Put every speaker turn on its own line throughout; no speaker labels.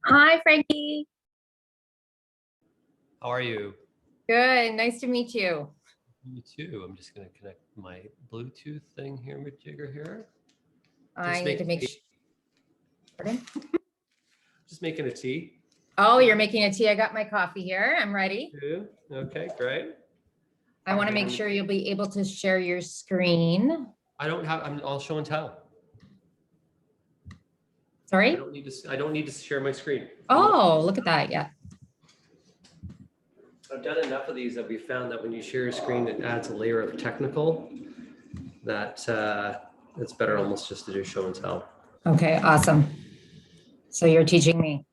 Hi, Frankie.
How are you?
Good. Nice to meet you.
You too. I'm just going to connect my Bluetooth thing here with Jigger here.
I need to make sure. Pardon?
Just making a tea.
Oh, you're making a tea. I got my coffee here. I'm ready.
Okay, great.
I want to make sure you'll be able to share your screen.
I'll show and tell.
Sorry?
I don't need to share my screen.
Oh, look at that. Yeah.
I've done enough of these that we found that when you share a screen, it adds a layer of technical that it's better almost just to do show and tell.
Okay, awesome. So you're teaching me.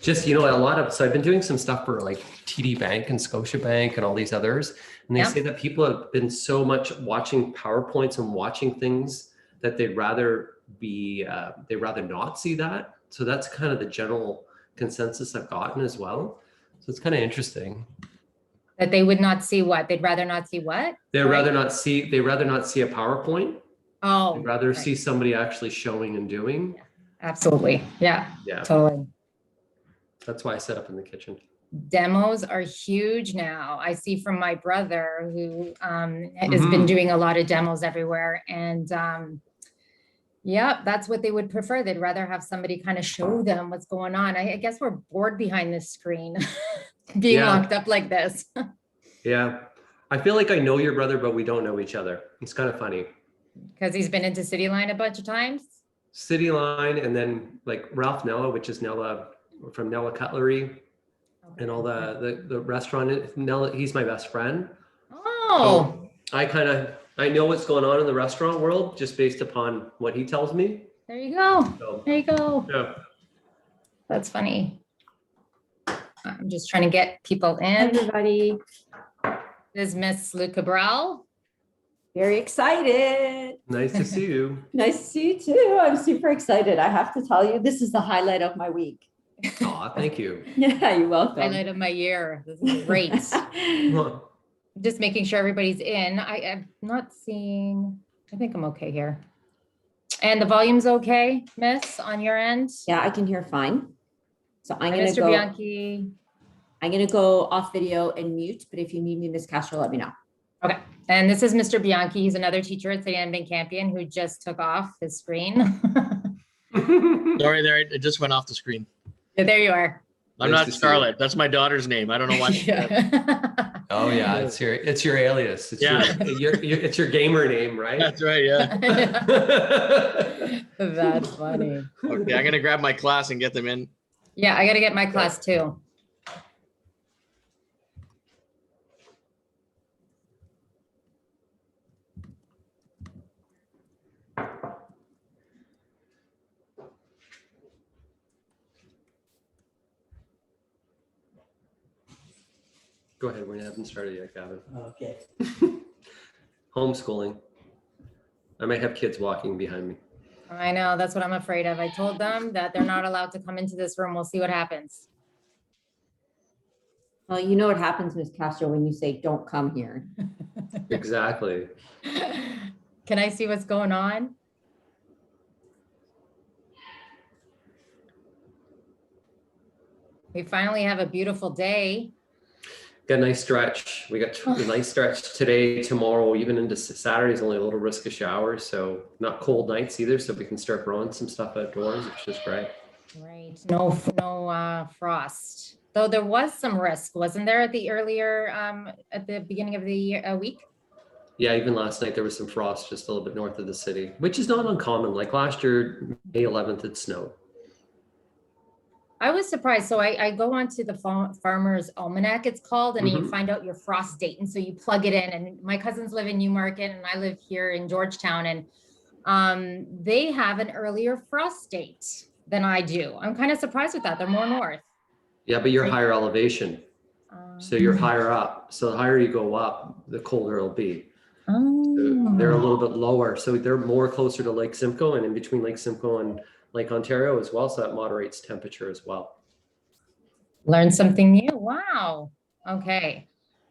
Just, so I've been doing some stuff for like TD Bank and Scotiabank and all these others. And they say that people have been so much watching PowerPoints and watching things that they'd rather not see that. So that's kind of the general consensus I've gotten as well. So it's kind of interesting.
That they would not see what? They'd rather not see what?
They'd rather not see a PowerPoint.
Oh.
They'd rather see somebody actually showing and doing.
Yeah, absolutely. Yeah. Totally.
That's why I set up in the kitchen.
Demos are huge now. I see from my brother who has been doing a lot of demos everywhere. And yeah, that's what they would prefer. They'd rather have somebody kind of show them what's going on. I guess we're bored behind this screen being locked up like this.
Yeah. I feel like I know your brother, but we don't know each other. It's kind of funny. Because
he's been into City Line a bunch of times?
City Line, and then like Ralph Nella, which is Nella from Nella Cutlery, and all the restaurant. Nella, he's my best friend.
Oh.
So I know what's going on in the restaurant world just based upon what he tells me.
There you go.
So,
there you go.
Yeah.
That's funny. I'm just trying to get people in. Everybody. This is Miss Lou Cabral.
Very excited.
Nice to see you.
Nice to see you too. I'm super excited. I have to tell you, this is the highlight of my week.
Oh, thank you.
Yeah, you're welcome.
Highlight of my year. This is great. Just making sure everybody's in. I'm not seeing, I think I'm okay here. And the volume's okay, Miss, on your end?
Yeah, I can hear fine. So I'm going to
go. Mr. Bianchi.
I'm going to go off video and mute, but if you need me, Miss Castro, let me know.
Okay. And this is Mr. Bianchi. He's another teacher at St. Anne Bank Campion who just took off his screen.
Sorry, there, it just went off the screen.
Yeah, there you are.
I'm not Scarlett. That's my daughter's name. I don't know why.
Oh yeah, it's your alias. It's it's your gamer name, right?
That's right. Yeah.
That's funny.
Okay, I'm gonna grab my class and get them in.
Yeah, I gotta get my class too.
Go ahead, we haven't started yet, Gavin.
Okay.
Homeschooling. I might have kids walking behind me.
I know, that's what I'm afraid of. I told them that they're not allowed to come into this room. We'll see what happens.
Well, you know what happens, Ms. Castro, when you say, don't come here.
Exactly.
Can I see what's going on? We finally have a beautiful day.
Got a nice stretch. We got a nice stretch today, tomorrow, even into Saturday is only a little risk of showers. So not cold nights either. So we can start growing some stuff outdoors, which is great.
Right. No frost. Though there was some risk, wasn't there at the beginning of the week?
Yeah, even last night there was some frost just a little bit north of the city, which is not uncommon. Like last year, May 11th, it snowed.
I was surprised. So I go onto the Farmer's Almanac, it's called, and you find out your frost date. And so you plug it in, and my cousins live in Newmarket and I live here in Georgetown, and they have an earlier frost date than I do. I'm kind of surprised with that. They're more north.
Yeah, but you're higher elevation. So you're higher up. So the higher you go up, the colder it'll be. So they're a little bit lower. So they're more closer to Lake Simcoe and in between Lake Simcoe and Lake Ontario as well. So that moderates temperature as well.
Learn something new. Wow. Okay.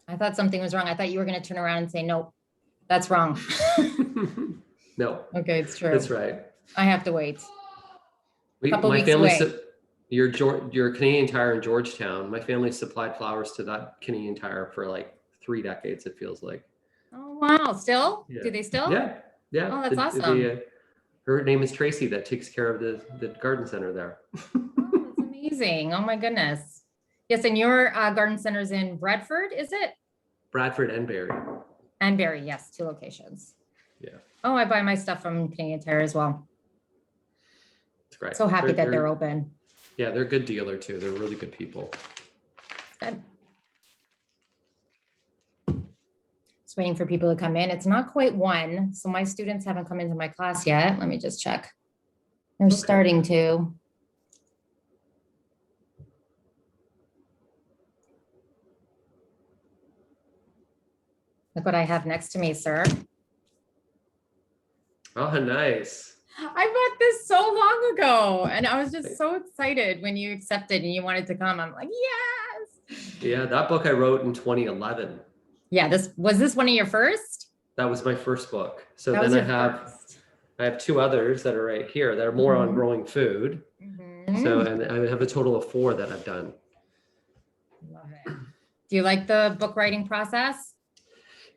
I thought something was wrong. I thought you were going to turn around and say, nope, that's wrong.
No,
Okay, it's true.
that's right.
I have to wait. Couple
My
weeks
family,
away.
your Canadian Tire in Georgetown. My family supplied flowers to that Canadian Tire for like 3 decades. It feels like.
Oh, wow. Still?
Yeah.
Do they still?
Yeah, yeah.
Oh, that's awesome.
Her name is Tracy that takes care of the garden center there.
Oh, that's amazing. Oh my goodness. Yes, and your garden center's in Bradford, is it?
Bradford and Barrie.
And Barrie, yes, 2 locations.
Yeah.
Oh, I buy my stuff from Canadian Tire as well.
It's great.
So happy that they're open.
Yeah, they're a good dealer too. They're really good people.
Good. Just waiting for people to come in. It's not quite 1, so my students haven't come into my class yet. Let me just check. They're starting to. Look what I have next to me, sir.
Oh, nice.
I bought this so long ago, and I was just so excited when you accepted and you wanted to come. I'm like, yes.
Yeah, that book I wrote in 2011.
Yeah, was this one of your first?
That was my first book. So
That was
then
your first.
I have 2 others that are right here that are more on growing food. So, and I have a total of 4 that I've done.
Love it. Do you like the book writing process?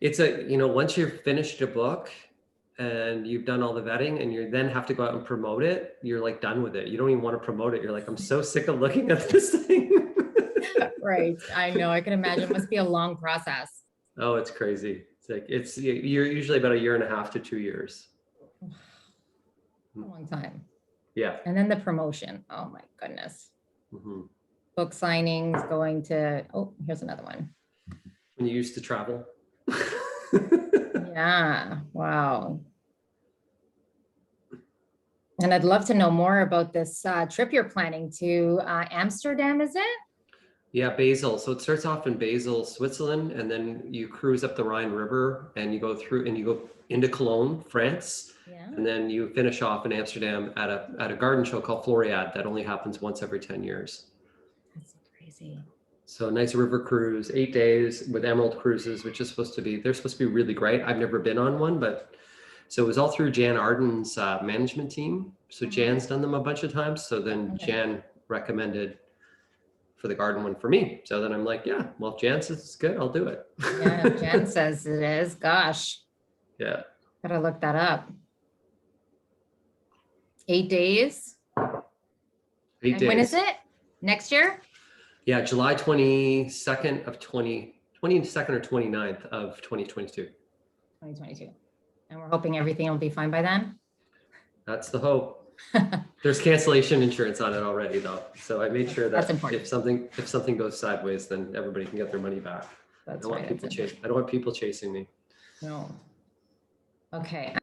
It's once you've finished a book and you've done all the vetting and you then have to go out and promote it, you're like done with it. You don't even want to promote it. You're like, I'm so sick of looking at this thing.
Right. I know. I can imagine. It must be a long process.
Oh, it's crazy. It's like, you're usually about 1.5 to 2 years.
A long time.
Yeah.
And then the promotion. Oh my goodness. Book signings, going to, oh, here's another one.
When you used to travel.
Yeah. Wow. And I'd love to know more about this trip you're planning to Amsterdam, is it?
Yeah, Basel. So it starts off in Basel, Switzerland, and then you cruise up the Rhine River and you go through and you go into Cologne, France.
Yeah.
And then you finish off in Amsterdam at a garden show called Floriade that only happens once every 10 years.
That's crazy.
So nice river cruise, 8 days with Emerald Cruises, which is they're supposed to be really great. I've never been on one, but so it was all through Jan Arden's management team. So Jan's done them a bunch of times. So then Jan recommended for the garden one for me. So then I'm like, yeah, well, Jan says it's good, I'll do it.
Yeah, Jan says it is. Gosh.
Yeah.
Gotta look that up. 8 days.
8
And
days.
when is it? Next year?
Yeah, July 22nd or 29th of 2022.
2022. And we're hoping everything will be fine by then.
That's the hope. There's cancellation insurance on it already though. So I made sure that if something goes sideways, then everybody can get their money back.
That's
I don't want people chasing me.
No. Okay.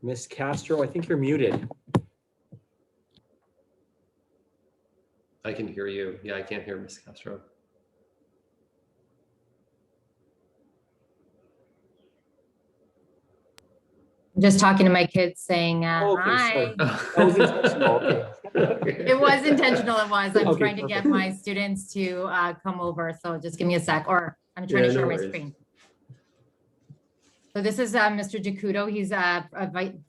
Miss Castro, I think you're muted.
I can hear you. Yeah, I can't hear Miss Castro.
I'm just talking to my kids saying,
Okay,
hi.
sorry. That was intentional. Okay.
It was intentional. It was. I'm
Okay,
trying to get
perfect.
my students to come over. So just give me a sec, or I'm trying to share my screen. So this is Mr. Jacuto. He's a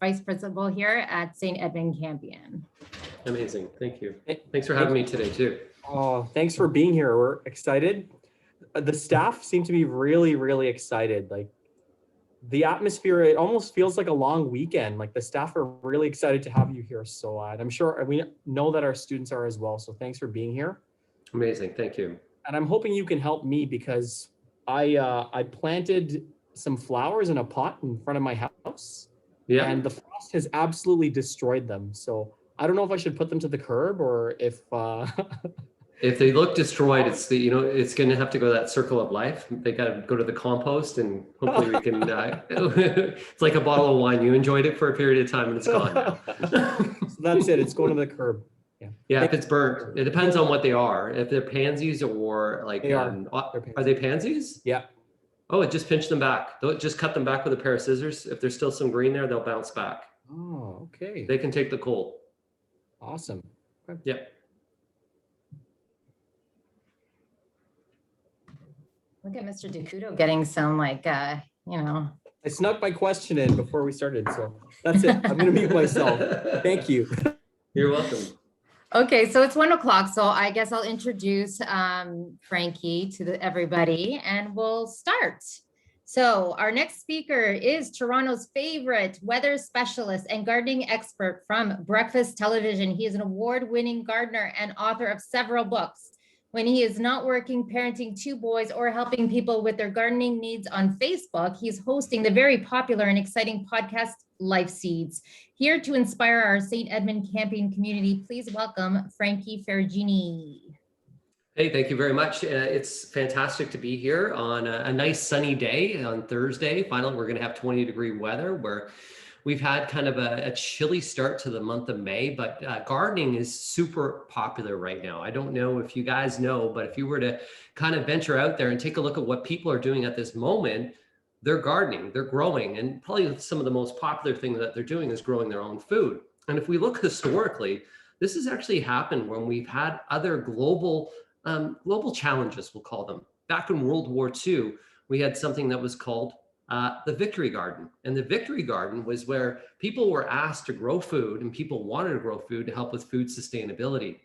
vice principal here at St. Edmund Campion.
Amazing. Thank you. Thanks for having me today too.
Oh, thanks for being here. We're excited. The staff seem to be really, really excited. Like the atmosphere, it almost feels like a long weekend. Like the staff are really excited to have you here. So I'm sure we know that our students are as well. So thanks for being here.
Amazing. Thank you.
And I'm hoping you can help me because I planted some flowers in a pot in front of my house.
Yeah.
And the frost has absolutely destroyed them. So I don't know if I should put them to the curb or if
if they look destroyed, it's going to have to go that circle of life. They got to go to the compost and hopefully we can it's like a bottle of wine. You enjoyed it for a period of time and it's gone now.
So that's it. It's going to the curb. Yeah.
Yeah, if it's burnt, it depends on what they are. If they're pansies or like,
They are.
are they pansies?
Yeah.
Oh, just pinch them back. Just cut them back with a pair of scissors. If there's still some green there, they'll bounce back.
Oh, okay.
They can take the cold.
Awesome. Okay.
Yeah.
Look at Mr. DeCudo getting some like, you know.
I snuck my question in before we started, so that's it. I'm gonna mute myself. Thank you.
You're welcome.
Okay, so it's 1 o'clock, so I guess I'll introduce Frankie to everybody and we'll start. So our next speaker is Toronto's favorite weather specialist and gardening expert from Breakfast Television. He is an award-winning gardener and author of several books. When he is not working, parenting 2 boys, or helping people with their gardening needs on Facebook, he's hosting the very popular and exciting podcast, Life Seeds. Here to inspire our St. Edmund camping community, please welcome Frankie Ferragini.
Hey, thank you very much. It's fantastic to be here on a nice sunny day on Thursday. Finally, we're going to have 20-degree weather where we've had kind of a chilly start to the month of May, but gardening is super popular right now. I don't know if you guys know, but if you were to kind of venture out there and take a look at what people are doing at this moment, they're gardening, they're growing, and probably some of the most popular thing that they're doing is growing their own food. And if we look historically, this has actually happened when we've had other global challenges, we'll call them. Back in World War II, we had something that was called the Victory Garden. And the Victory Garden was where people were asked to grow food and people wanted to grow food to help with food sustainability.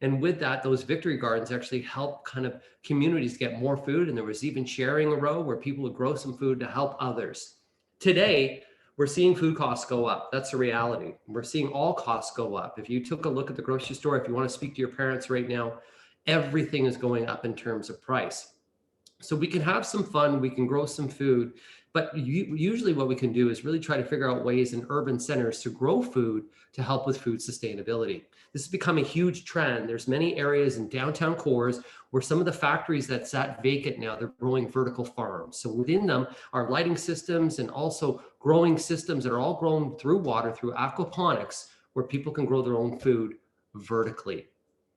And with that, those Victory Gardens actually helped kind of communities get more food. And there was even sharing a row where people would grow some food to help others. Today, we're seeing food costs go up. That's the reality. We're seeing all costs go up. If you took a look at the grocery store, if you want to speak to your parents right now, everything is going up in terms of price. So we can have some fun, we can grow some food, but usually what we can do is really try to figure out ways in urban centers to grow food to help with food sustainability. This has become a huge trend. There's many areas in downtown cores where some of the factories that sat vacant now, they're growing vertical farms. So within them are lighting systems and also growing systems that are all grown through water, through aquaponics, where people can grow their own food vertically.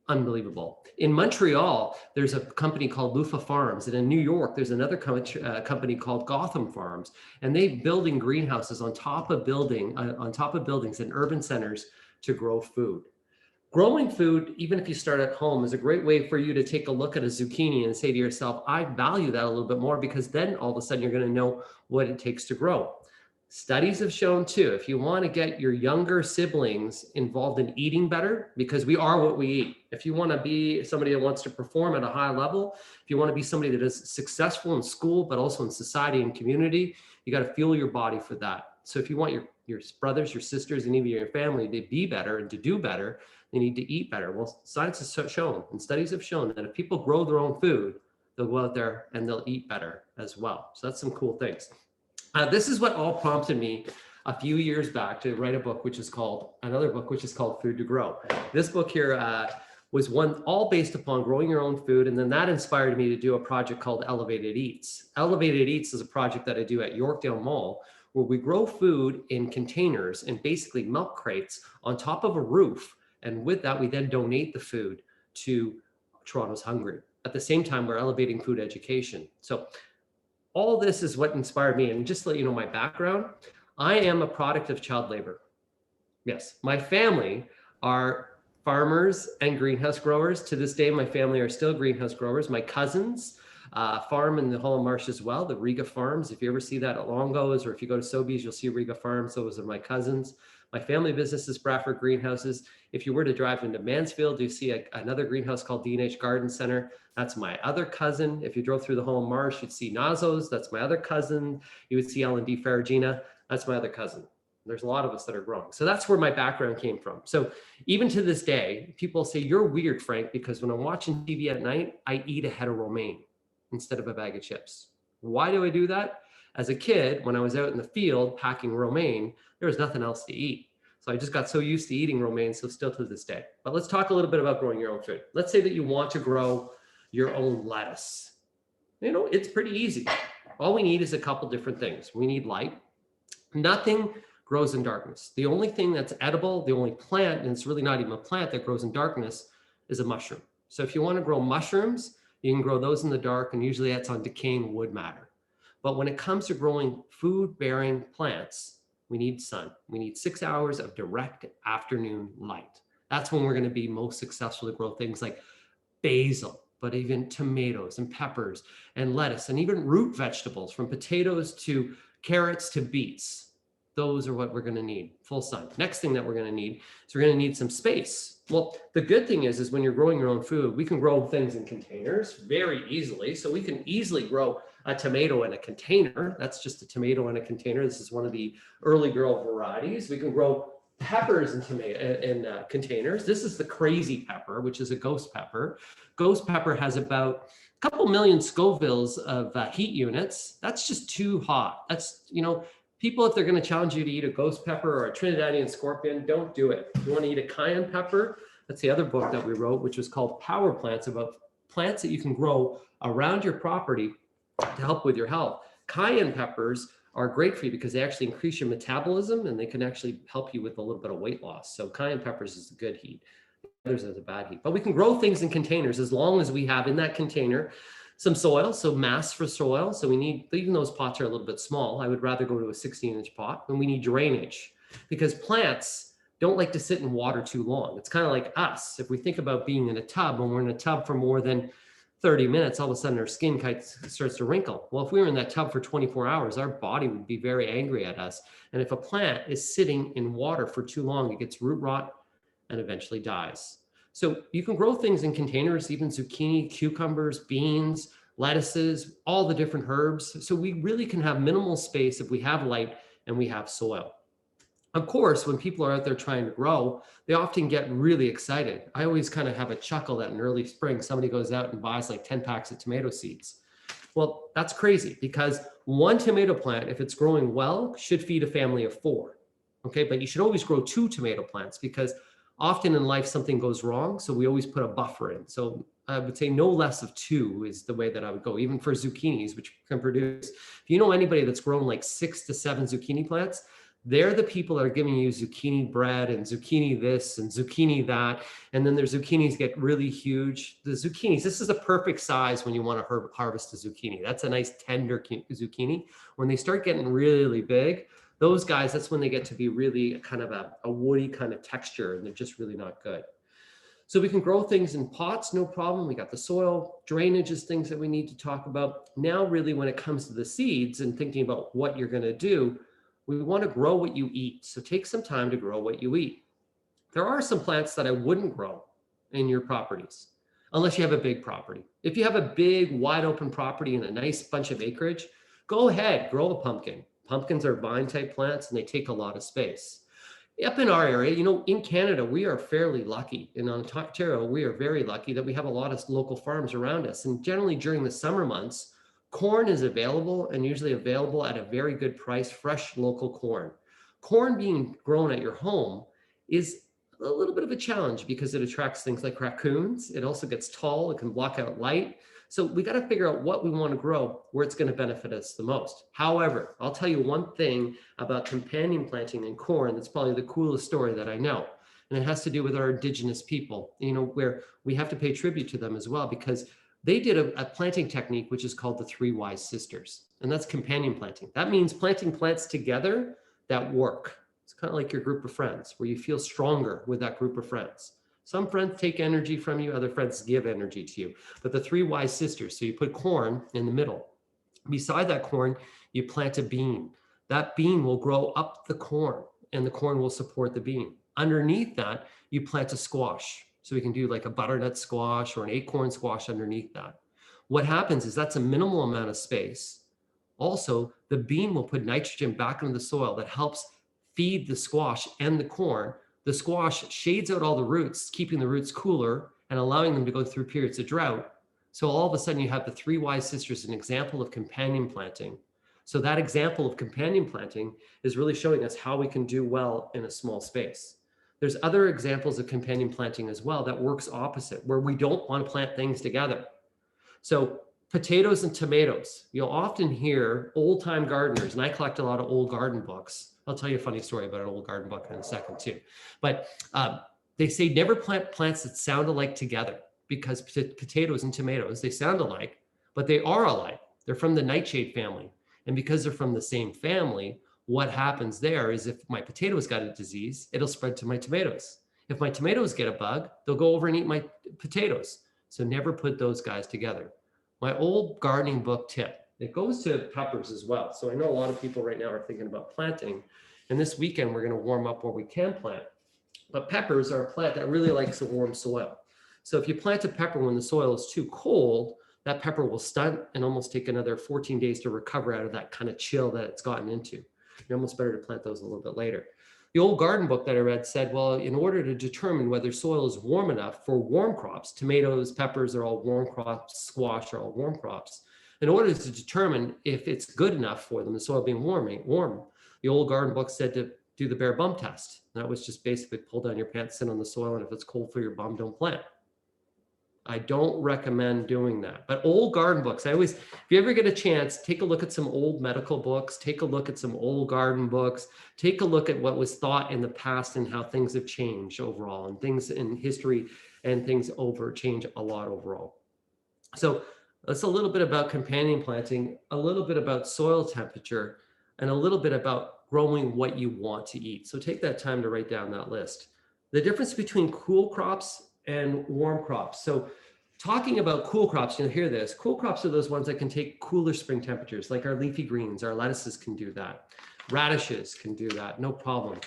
Unbelievable. In Montreal, there's a company called Lufa Farms, and in New York, there's another company called Gotham Farms, and they're building greenhouses on top of buildings in urban centers to grow food. Growing food, even if you start at home, is a great way for you to take a look at a zucchini and say to yourself, I value that a little bit more, because then all of a sudden you're going to know what it takes to grow. Studies have shown too, if you want to get your younger siblings involved in eating better, because we are what we eat. If you want to be somebody that wants to perform at a high level, if you want to be somebody that is successful in school, but also in society and community, you got to fuel your body for that. So if you want your brothers, your sisters, and even your family to be better and to do better, they need to eat better. Well, science has shown and studies have shown that if people grow their own food, they'll go out there and they'll eat better as well. So that's some cool things. This is what all prompted me a few years back to write another book, which is called Food to Grow. This book here was one all based upon growing your own food. And then that inspired me to do a project called Elevated Eats. Elevated Eats is a project that I do at Yorkdale Mall, where we grow food in containers and basically milk crates on top of a roof. And with that, we then donate the food to Toronto's Hungry. At the same time, we're elevating food education. So all this is what inspired me. And just to let you know my background, I am a product of child labor. Yes, my family are farmers and greenhouse growers. To this day, my family are still greenhouse growers. My cousins farm in the Holland Marsh as well, the Riga Farms. If you ever see that at Longo's, or if you go to Sobeys, you'll see Riga Farms. Those are my cousins. My family business is Bradford Greenhouses. If you were to drive into Mansfield, you see another greenhouse called D&H Garden Center. That's my other cousin. If you drove through the Holland Marsh, you'd see Nazo's. That's my other cousin. You would see L&D Faragina. That's my other cousin. There's a lot of us that are growing. So that's where my background came from. So even to this day, people say, you're weird, Frank, because when I'm watching TV at night, I eat a head of romaine instead of a bag of chips. Why do I do that? As a kid, when I was out in the field packing romaine, there was nothing else to eat. So I just got so used to eating romaine, so still to this day. But let's talk a little bit about growing your own food. Let's say that you want to grow your own lettuce. You know, it's pretty easy. All we need is a couple different things. We need light. Nothing grows in darkness. The only thing that's edible, the only plant, and it's really not even a plant that grows in darkness, is a mushroom. So if you want to grow mushrooms, you can grow those in the dark, and usually that's on decaying wood matter. But when it comes to growing food-bearing plants, we need sun. We need 6 hours of direct afternoon light. That's when we're going to be most successful to grow things like basil, but even tomatoes and peppers and lettuce, and even root vegetables from potatoes to carrots to beets. Those are what we're going to need, full sun. Next thing that we're going to need is we're going to need some space. Well, the good thing is when you're growing your own food, we can grow things in containers very easily. So we can easily grow a tomato in a container. That's just a tomato in a container. This is one of the early girl varieties. We can grow peppers in containers. This is the crazy pepper, which is a ghost pepper. Ghost pepper has about a couple million Scovilles of heat units. That's just too hot. That's, people, if they're going to challenge you to eat a ghost pepper or a Trinidadian scorpion, don't do it. If you want to eat a cayenne pepper, that's the other book that we wrote, which was called Power Plants, about plants that you can grow around your property to help with your health. Cayenne peppers are great for you because they actually increase your metabolism and they can actually help you with a little bit of weight loss. So cayenne peppers is a good heat. Others is a bad heat. But we can grow things in containers as long as we have in that container some soil, so mass for soil. So we need, even those pots are a little bit small. I would rather go to a 16-inch pot. And we need drainage because plants don't like to sit in water too long. It's kind of like us. If we think about being in a tub, when we're in a tub for more than 30 minutes, all of a sudden our skin starts to wrinkle. Well, if we were in that tub for 24 hours, our body would be very angry at us. And if a plant is sitting in water for too long, it gets root rot and eventually dies. So you can grow things in containers, even zucchini, cucumbers, beans, lettuces, all the different herbs. So we really can have minimal space if we have light and we have soil. Of course, when people are out there trying to grow, they often get really excited. I always kind of have a chuckle that in early spring, somebody goes out and buys like 10 packs of tomato seeds. Well, that's crazy because one tomato plant, if it's growing well, should feed a family of 4. Okay, but you should always grow 2 tomato plants because often in life something goes wrong. So we always put a buffer in. So I would say no less of 2 is the way that I would go, even for zucchinis, which can produce. If you know anybody that's grown like 6 to 7 zucchini plants, they're the people that are giving you zucchini bread and zucchini this and zucchini that. And then their zucchinis get really huge. The zucchinis, this is a perfect size when you want to harvest a zucchini. That's a nice tender zucchini. When they start getting really big, those guys, that's when they get to be really kind of a woody kind of texture, and they're just really not good. So we can grow things in pots, no problem. We got the soil, drainage is things that we need to talk about. Now, really, when it comes to the seeds and thinking about what you're going to do, we want to grow what you eat. So take some time to grow what you eat. There are some plants that I wouldn't grow in your properties, unless you have a big property. If you have a big, wide open property and a nice bunch of acreage, go ahead, grow a pumpkin. Pumpkins are vine type plants and they take a lot of space. Up in our area, in Canada, we are fairly lucky. In Ontario, we are very lucky that we have a lot of local farms around us. And generally during the summer months, corn is available and usually available at a very good price, fresh local corn. Corn being grown at your home is a little bit of a challenge because it attracts things like raccoons. It also gets tall, it can block out light. So we got to figure out what we want to grow, where it's going to benefit us the most. However, I'll tell you one thing about companion planting in corn that's probably the coolest story that I know. And it has to do with our Indigenous people, where we have to pay tribute to them as well, because they did a planting technique, which is called the 3 wise sisters. And that's companion planting. That means planting plants together that work. It's kind of like your group of friends, where you feel stronger with that group of friends. Some friends take energy from you, other friends give energy to you. But the 3 wise sisters, so you put corn in the middle. Beside that corn, you plant a bean. That bean will grow up the corn, and the corn will support the bean. Underneath that, you plant a squash. So we can do like a butternut squash or an acorn squash underneath that. What happens is that's a minimal amount of space. Also, the bean will put nitrogen back into the soil that helps feed the squash and the corn. The squash shades out all the roots, keeping the roots cooler and allowing them to go through periods of drought. So all of a sudden you have the 3 wise sisters, an example of companion planting. So that example of companion planting is really showing us how we can do well in a small space. There's other examples of companion planting as well that works opposite, where we don't want to plant things together. So potatoes and tomatoes, you'll often hear old time gardeners, and I collect a lot of old garden books. I'll tell you a funny story about an old garden book in a second too. But they say never plant plants that sound alike together, because potatoes and tomatoes, they sound alike, but they are alike. They're from the nightshade family. And because they're from the same family, what happens there is if my potatoes got a disease, it'll spread to my tomatoes. If my tomatoes get a bug, they'll go over and eat my potatoes. So never put those guys together. My old gardening book tip, it goes to peppers as well. So I know a lot of people right now are thinking about planting. And this weekend, we're going to warm up where we can plant. But peppers are a plant that really likes a warm soil. So if you plant a pepper when the soil is too cold, that pepper will stunt and almost take another 14 days to recover out of that kind of chill that it's gotten into. You're almost better to plant those a little bit later. The old garden book that I read said, well, in order to determine whether soil is warm enough for warm crops, tomatoes, peppers are all warm crops, squash are all warm crops. In order to determine if it's good enough for them, the soil being warm, the old garden book said to do the bare bum test. That was just basically pull down your pants, sit on the soil, and if it's cold for your bum, don't plant. I don't recommend doing that. But old garden books, if you ever get a chance, take a look at some old medical books, take a look at some old garden books, take a look at what was thought in the past and how things have changed overall, and things in history and things change a lot overall. So that's a little bit about companion planting, a little bit about soil temperature, and a little bit about growing what you want to eat. So take that time to write down that list. The difference between cool crops and warm crops. So talking about cool crops, you'll hear this. Cool crops are those ones that can take cooler spring temperatures, like our leafy greens, our lettuces can do that. Radishes can do that, no problem.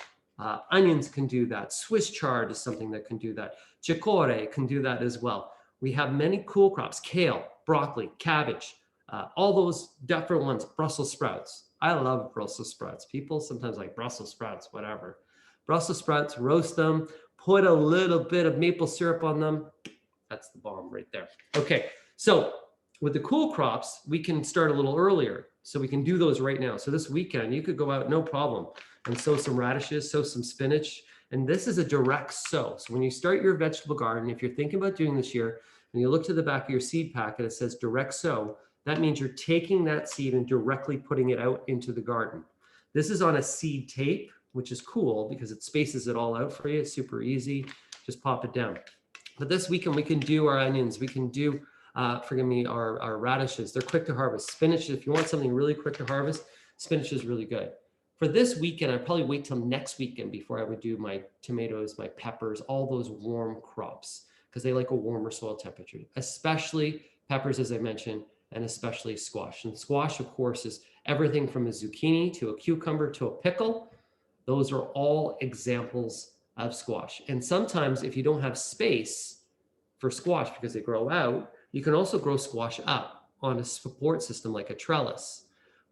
Onions can do that. Swiss chard is something that can do that. Chicorée can do that as well. We have many cool crops, kale, broccoli, cabbage, all those different ones, Brussels sprouts. I love Brussels sprouts. People sometimes like Brussels sprouts, whatever. Brussels sprouts, roast them, put a little bit of maple syrup on them. That's the bomb right there. Okay, so with the cool crops, we can start a little earlier. So we can do those right now. So this weekend, you could go out, no problem, and sow some radishes, sow some spinach. And this is a direct sow. So when you start your vegetable garden, if you're thinking about doing this year, and you look to the back of your seed packet, it says direct sow. That means you're taking that seed and directly putting it out into the garden. This is on a seed tape, which is cool because it spaces it all out for you. It's super easy. Just pop it down. But this weekend, we can do our onions. We can do, our radishes. They're quick to harvest. Spinach, if you want something really quick to harvest, spinach is really good. For this weekend, I'd probably wait till next weekend before I would do my tomatoes, my peppers, all those warm crops, because they like a warmer soil temperature, especially peppers, as I mentioned, and especially squash. And squash, of course, is everything from a zucchini to a cucumber to a pickle. Those are all examples of squash. And sometimes if you don't have space for squash because they grow out, you can also grow squash up on a support system like a trellis.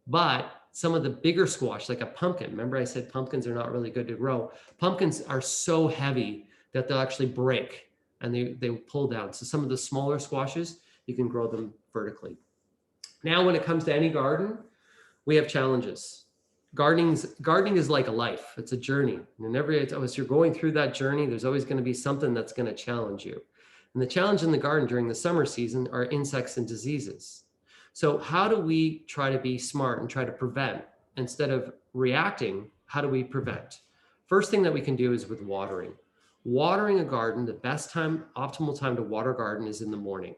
But some of the bigger squash, like a pumpkin, remember I said pumpkins are not really good to grow. Pumpkins are so heavy that they'll actually break and they pull down. So some of the smaller squashes, you can grow them vertically. Now, when it comes to any garden, we have challenges. Gardening is like a life. It's a journey. And as you're going through that journey, there's always going to be something that's going to challenge you. And the challenge in the garden during the summer season are insects and diseases. So how do we try to be smart and try to prevent? Instead of reacting, how do we prevent? First thing that we can do is with watering. Watering a garden, the best time, optimal time to water a garden is in the morning.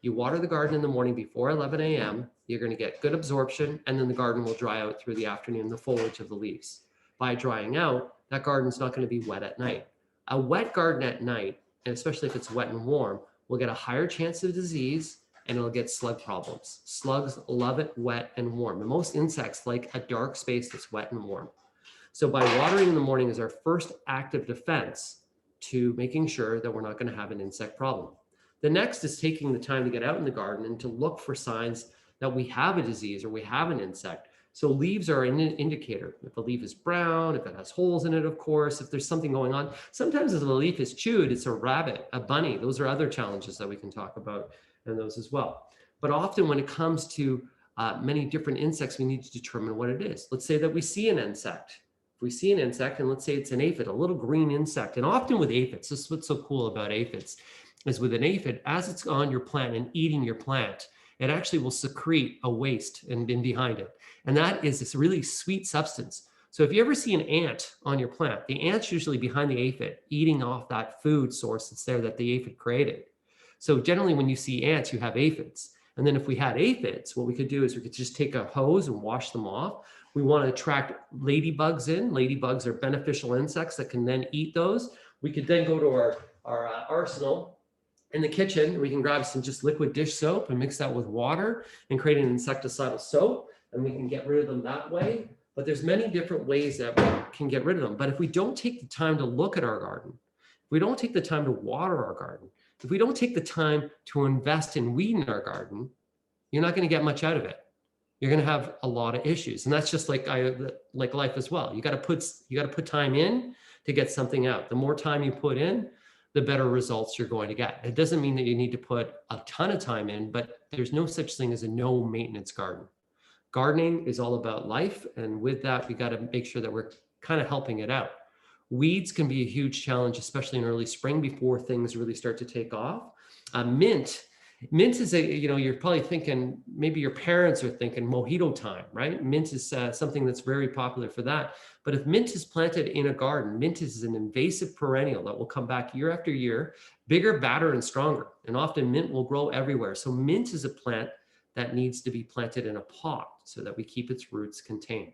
You water the garden in the morning before 11 a.m., you're going to get good absorption, and then the garden will dry out through the afternoon, the foliage of the leaves. By drying out, that garden's not going to be wet at night. A wet garden at night, and especially if it's wet and warm, will get a higher chance of disease, and it'll get slug problems. Slugs love it wet and warm. And most insects like a dark space that's wet and warm. So by watering in the morning is our first active defense to making sure that we're not going to have an insect problem. The next is taking the time to get out in the garden and to look for signs that we have a disease or we have an insect. So leaves are an indicator. If a leaf is brown, if it has holes in it, of course, if there's something going on. Sometimes if the leaf is chewed, it's a rabbit, a bunny. Those are other challenges that we can talk about and those as well. But often when it comes to many different insects, we need to determine what it is. Let's say that we see an insect. If we see an insect, and let's say it's an aphid, a little green insect, and often with aphids, this is what's so cool about aphids, is with an aphid, as it's on your plant and eating your plant, it actually will secrete a waste and in behind it. And that is this really sweet substance. So if you ever see an ant on your plant, the ant's usually behind the aphid, eating off that food source that's there that the aphid created. So generally when you see ants, you have aphids. And then if we had aphids, what we could do is we could just take a hose and wash them off. We want to attract ladybugs in. Ladybugs are beneficial insects that can then eat those. We could then go to our arsenal in the kitchen. We can grab some just liquid dish soap and mix that with water and create an insecticidal soap. And we can get rid of them that way. But there's many different ways that we can get rid of them. But if we don't take the time to look at our garden, if we don't take the time to water our garden, if we don't take the time to invest in weeding our garden, you're not going to get much out of it. You're going to have a lot of issues. And that's just like life as well. You got to put time in to get something out. The more time you put in, the better results you're going to get. It doesn't mean that you need to put a ton of time in, but there's no such thing as a no maintenance garden. Gardening is all about life. And with that, we got to make sure that we're kind of helping it out. Weeds can be a huge challenge, especially in early spring before things really start to take off. Mint is you're probably thinking, maybe your parents are thinking mojito time, right? Mint is something that's very popular for that. But if mint is planted in a garden, mint is an invasive perennial that will come back year after year, bigger, badder, and stronger. And often mint will grow everywhere. So mint is a plant that needs to be planted in a pot so that we keep its roots contained.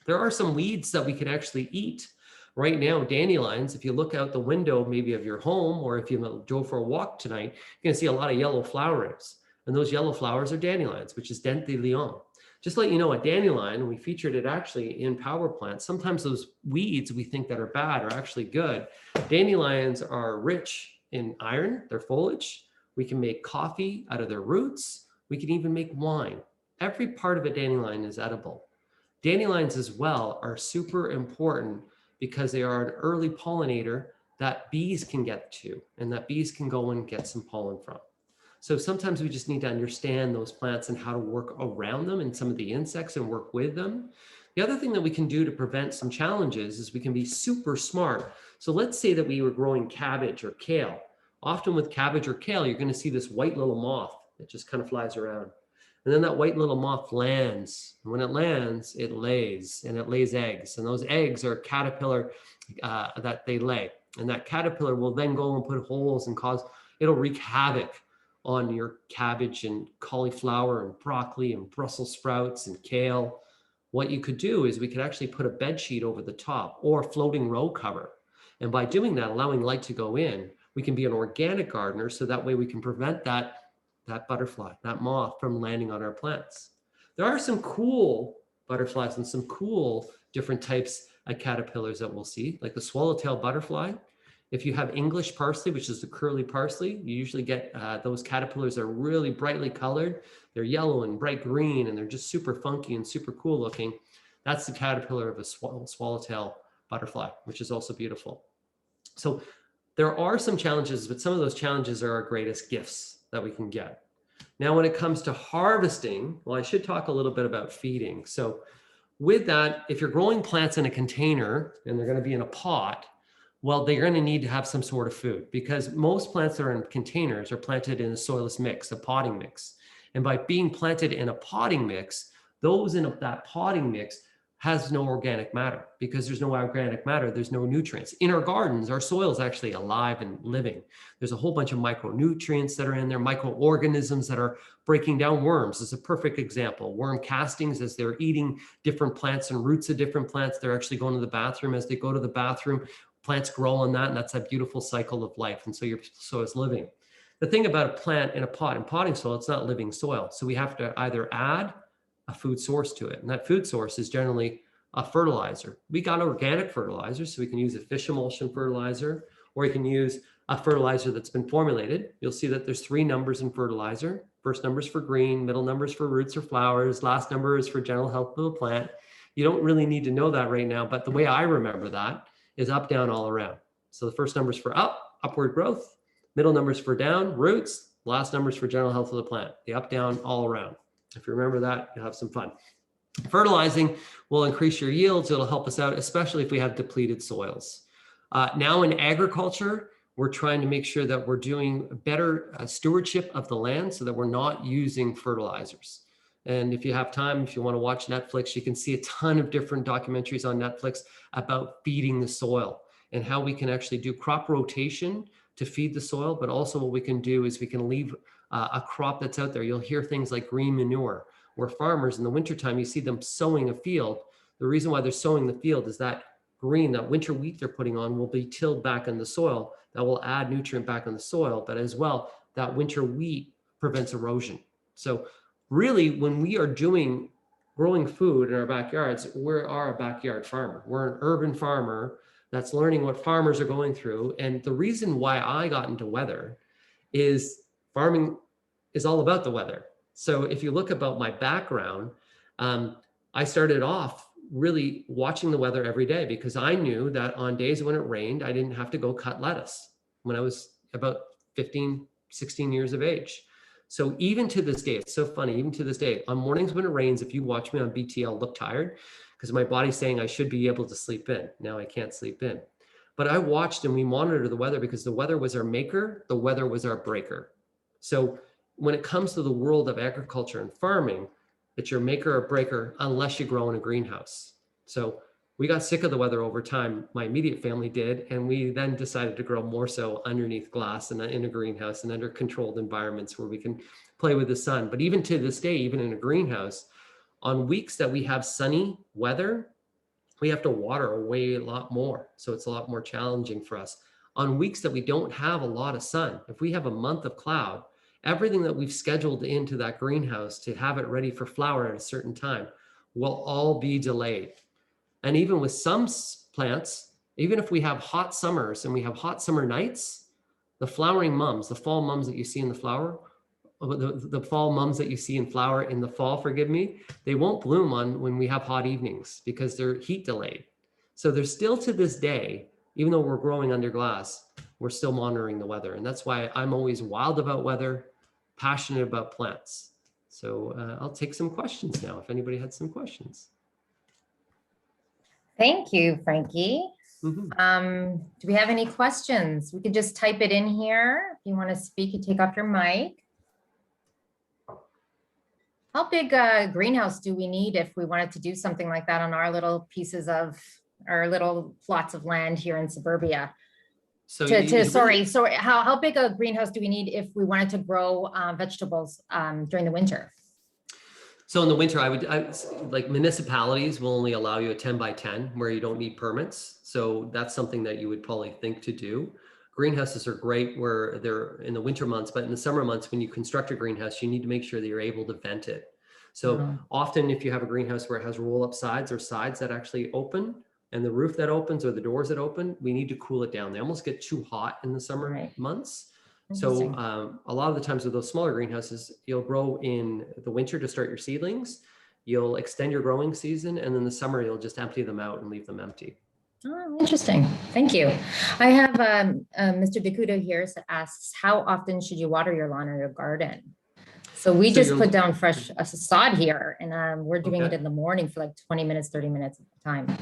There are some weeds that we can actually eat. Right now, dandelions, if you look out the window maybe of your home, or if you go for a walk tonight, you're going to see a lot of yellow flowers. And those yellow flowers are dandelions, which is Dandelion. Just to let you know, a dandelion, we featured it actually in power plants. Sometimes those weeds we think that are bad are actually good. Dandelions are rich in iron, their foliage. We can make coffee out of their roots. We can even make wine. Every part of a dandelion is edible. Dandelions as well are super important because they are an early pollinator that bees can get to, and that bees can go and get some pollen from. So sometimes we just need to understand those plants and how to work around them and some of the insects and work with them. The other thing that we can do to prevent some challenges is we can be super smart. So let's say that we were growing cabbage or kale. Often with cabbage or kale, you're going to see this white little moth that just kind of flies around. And then that white little moth lands. And when it lands, it lays, and it lays eggs. And those eggs are caterpillar that they lay. And that caterpillar will then go and put holes and it'll wreak havoc on your cabbage and cauliflower and broccoli and Brussels sprouts and kale. What you could do is we could actually put a bed sheet over the top or floating row cover. And by doing that, allowing light to go in, we can be an organic gardener. So that way we can prevent that butterfly, that moth from landing on our plants. There are some cool butterflies and some cool different types of caterpillars that we'll see, like the swallowtail butterfly. If you have English parsley, which is the curly parsley, you usually get those caterpillars are really brightly colored. They're yellow and bright green, and they're just super funky and super cool looking. That's the caterpillar of a swallowtail butterfly, which is also beautiful. So there are some challenges, but some of those challenges are our greatest gifts that we can get. Now, when it comes to harvesting, well, I should talk a little bit about feeding. So with that, if you're growing plants in a container and they're going to be in a pot, well, they're going to need to have some sort of food, because most plants that are in containers are planted in a soilless mix, a potting mix. And by being planted in a potting mix, those in that potting mix has no organic matter. Because there's no organic matter, there's no nutrients. In our gardens, our soil is actually alive and living. There's a whole bunch of micronutrients that are in there, microorganisms that are breaking down worms. Is a perfect example. Worm castings, as they're eating different plants and roots of different plants, they're actually going to the bathroom. As they go to the bathroom, plants grow on that, and that's a beautiful cycle of life. And so your soil is living. The thing about a plant in a pot, in potting soil, it's not living soil. So we have to either add a food source to it. And that food source is generally a fertilizer. We got organic fertilizer, so we can use a fish emulsion fertilizer, or you can use a fertilizer that's been formulated. You'll see that there's 3 numbers in fertilizer. First number is for green, middle number is for roots or flowers, last number is for general health of the plant. You don't really need to know that right now, but the way I remember that is up, down, all around. So the first number is for up, upward growth, middle number is for down, roots, last number is for general health of the plant, the up, down, all around. If you remember that, you'll have some fun. Fertilizing will increase your yields. It'll help us out, especially if we have depleted soils. Now in agriculture, we're trying to make sure that we're doing better stewardship of the land so that we're not using fertilizers. And if you have time, if you want to watch Netflix, you can see a ton of different documentaries on Netflix about feeding the soil and how we can actually do crop rotation to feed the soil. But also what we can do is we can leave a crop that's out there. You'll hear things like green manure, where farmers in the wintertime, you see them sowing a field. The reason why they're sowing the field is that green, that winter wheat they're putting on will be tilled back in the soil. That will add nutrient back in the soil. But as well, that winter wheat prevents erosion. So really, when we are growing food in our backyards, we are a backyard farmer. We're an urban farmer that's learning what farmers are going through. And the reason why I got into weather is farming is all about the weather. So if you look about my background, I started off really watching the weather every day because I knew that on days when it rained, I didn't have to go cut lettuce when I was about 15, 16 years of age. So even to this day, it's so funny, even to this day, on mornings when it rains, if you watch me on BT, I'll look tired because my body's saying I should be able to sleep in. Now I can't sleep in. But I watched and we monitored the weather because the weather was our maker, the weather was our breaker. So when it comes to the world of agriculture and farming, it's your maker or breaker unless you grow in a greenhouse. So we got sick of the weather over time. My immediate family did. And we then decided to grow more so underneath glass and in a greenhouse and under controlled environments where we can play with the sun. But even to this day, even in a greenhouse, on weeks that we have sunny weather, we have to water a lot more. So it's a lot more challenging for us. On weeks that we don't have a lot of sun, if we have a month of cloud, everything that we've scheduled into that greenhouse to have it ready for flower at a certain time will all be delayed. And even with some plants, even if we have hot summers and we have hot summer nights, the flowering mums, the fall mums that you see in the flower, the fall mums that you see in flower in the fall, forgive me, they won't bloom on when we have hot evenings because they're heat delayed. So there's still to this day, even though we're growing under glass, we're still monitoring the weather. And that's why I'm always wild about weather, passionate about plants. So I'll take some questions now if anybody had some questions.
Thank you, Frankie.
Mm-hmm.
Do we have any questions? We could just type it in here. If you want to speak, you take off your mic. How big a greenhouse do we need if we wanted to do something like that on our little pieces of our little plots of land here in suburbia? So how big a greenhouse do we need if we wanted to grow vegetables during the winter?
So in the winter, I would like municipalities will only allow you a 10 by 10 where you don't need permits. So that's something that you would probably think to do. Greenhouses are great where they're in the winter months, but in the summer months, when you construct a greenhouse, you need to make sure that you're able to vent it. So often if you have a greenhouse where it has roll up sides or sides that actually open and the roof that opens or the doors that open, we need to cool it down. They almost get too hot in the summer months. So a lot of the times with those smaller greenhouses, you'll grow in the winter to start your seedlings. You'll extend your growing season, and then the summer you'll just empty them out and leave them empty.
Oh, interesting. Thank you. I have Mr. Dakuda here that asks, how often should you water your lawn or your garden? So we just put down fresh sod here, and we're doing it in the morning for like 20 minutes, 30 minutes at a time.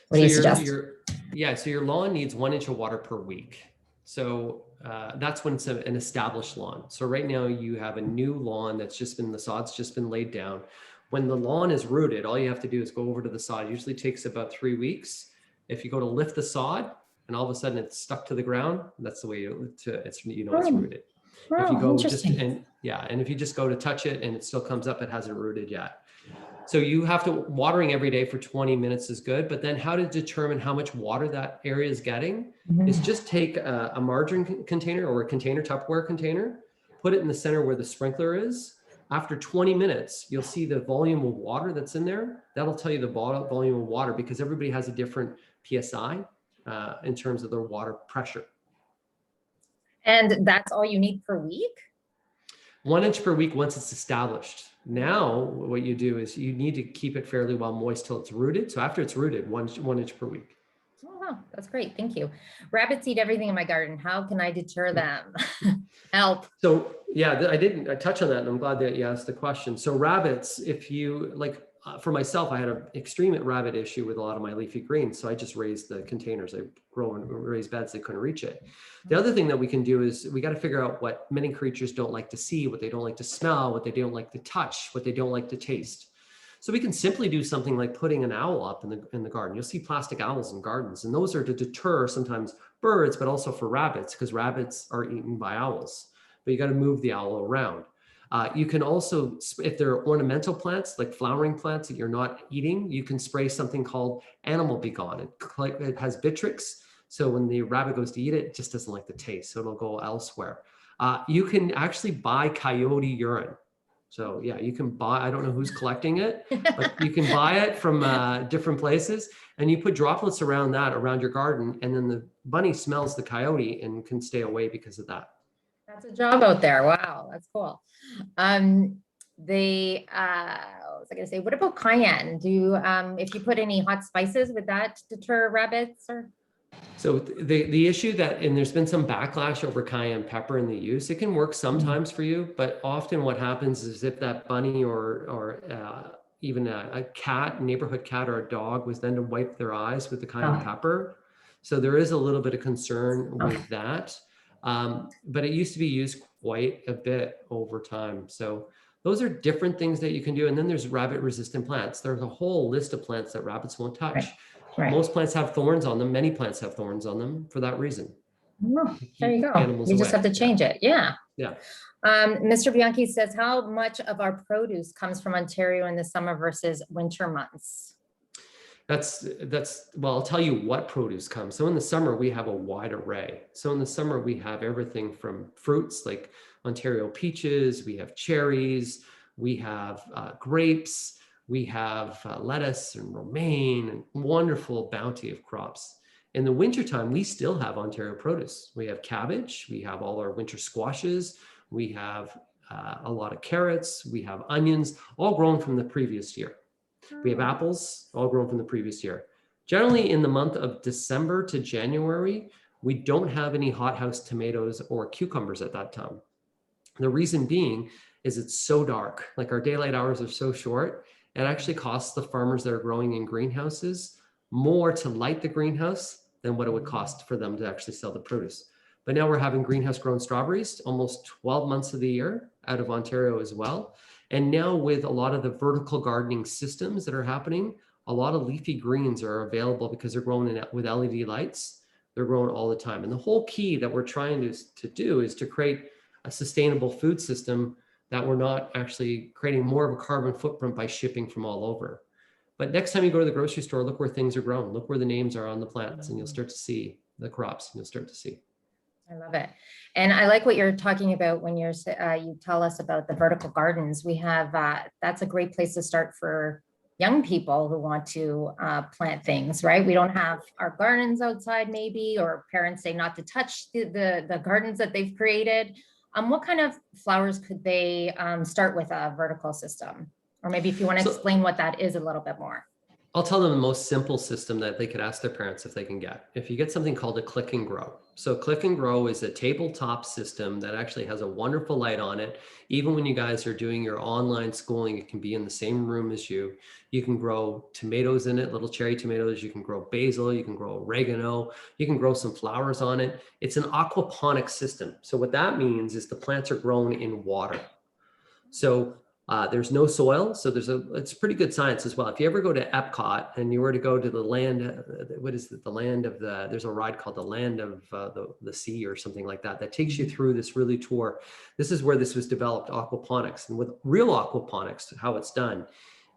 What do you suggest?
So your lawn needs 1 inch of water per week. So that's when it's an established lawn. So right now you have a new lawn that's just been, the sod's just been laid down. When the lawn is rooted, all you have to do is go over to the sod. It usually takes about 3 weeks. If you go to lift the sod and all of a sudden it's stuck to the ground, that's the way it's rooted. If you go and if you just go to touch it and it still comes up, it hasn't rooted yet. So you have to, watering every day for 20 minutes is good, but then how to determine how much water that area is getting is just take a margarine container or a container, Tupperware container, put it in the center where the sprinkler is. After 20 minutes, you'll see the volume of water that's in there. That'll tell you the volume of water because everybody has a different PSI in terms of their water pressure.
And that's all you need per week?
1 inch per week once it's established. Now, what you do is you need to keep it fairly well moist till it's rooted. So after it's rooted, one inch per week.
Oh, wow. That's great. Thank you. Rabbits eat everything in my garden. How can I deter them? Help.
So yeah, I touched on that and I'm glad that you asked the question. So rabbits, if you like, for myself, I had an extreme rabbit issue with a lot of my leafy greens. So I just raised the containers. I grow and raise beds, they couldn't reach it. The other thing that we can do is we got to figure out what many creatures don't like to see, what they don't like to smell, what they don't like to touch, what they don't like to taste. So we can simply do something like putting an owl up in the garden. You'll see plastic owls in gardens, and those are to deter sometimes birds, but also for rabbits, because rabbits are eaten by owls. But you got to move the owl around. You can also, if there are ornamental plants, like flowering plants that you're not eating, you can spray something called animal begone. It has Bitrix. So when the rabbit goes to eat it, it just doesn't like the taste. So it'll go elsewhere. You can actually buy coyote urine. So yeah, you can buy, I don't know who's collecting it, but you can buy it from different places, and you put droplets around that, around your garden, and then the bunny smells the coyote and can stay away because of that.
That's a job out there. Wow, that's cool. What was I gonna say? What about cayenne? If you put any hot spices, would that deter rabbits or?
So the issue and there's been some backlash over cayenne pepper in the use. It can work sometimes for you, but often what happens is if that bunny or even a cat, neighborhood cat or a dog was then to wipe their eyes with the cayenne pepper. So there is a little bit of concern with that. But it used to be used quite a bit over time. So those are different things that you can do. And then there's rabbit resistant plants. There's a whole list of plants that rabbits won't touch.
Right.
Most plants have thorns on them. Many plants have thorns on them for that reason.
Oh, there you go. You just have to change it. Yeah.
Yeah.
Mr. Bianchi says, how much of our produce comes from Ontario in the summer versus winter months?
Well, I'll tell you what produce comes. So in the summer, we have a wide array. So in the summer, we have everything from fruits like Ontario peaches, we have cherries, we have grapes, we have lettuce and romaine, and wonderful bounty of crops. In the wintertime, we still have Ontario produce. We have cabbage, we have all our winter squashes, we have a lot of carrots, we have onions, all grown from the previous year. We have apples, all grown from the previous year. Generally, in the month of December to January, we don't have any hothouse tomatoes or cucumbers at that time. The reason being is it's so dark, like our daylight hours are so short, it actually costs the farmers that are growing in greenhouses more to light the greenhouse than what it would cost for them to actually sell the produce. But now we're having greenhouse grown strawberries almost 12 months of the year out of Ontario as well. And now with a lot of the vertical gardening systems that are happening, a lot of leafy greens are available because they're grown with LED lights. They're grown all the time. And the whole key that we're trying to do is to create a sustainable food system that we're not actually creating more of a carbon footprint by shipping from all over. But next time you go to the grocery store, look where things are grown. Look where the names are on the plants, and you'll start to see the crops, and you'll start to see.
I love it. And I like what you're talking about when you tell us about the vertical gardens. We have, that's a great place to start for young people who want to plant things, right? We don't have our gardens outside maybe, or parents say not to touch the gardens that they've created. What kind of flowers could they start with a vertical system? Or maybe if you want to explain what that is a little bit more.
I'll tell them the most simple system that they could ask their parents if they can get. If you get something called a click and grow. So click and grow is a tabletop system that actually has a wonderful light on it. Even when you guys are doing your online schooling, it can be in the same room as you. You can grow tomatoes in it, little cherry tomatoes. You can grow basil, you can grow oregano, you can grow some flowers on it. It's an aquaponic system. So what that means is the plants are grown in water. So there's no soil, so it's pretty good science as well. If you ever go to Epcot and you were to go to the land, there's a ride called the land of the sea or something like that, that takes you through this really tour. This is where this was developed, aquaponics. And with real aquaponics, how it's done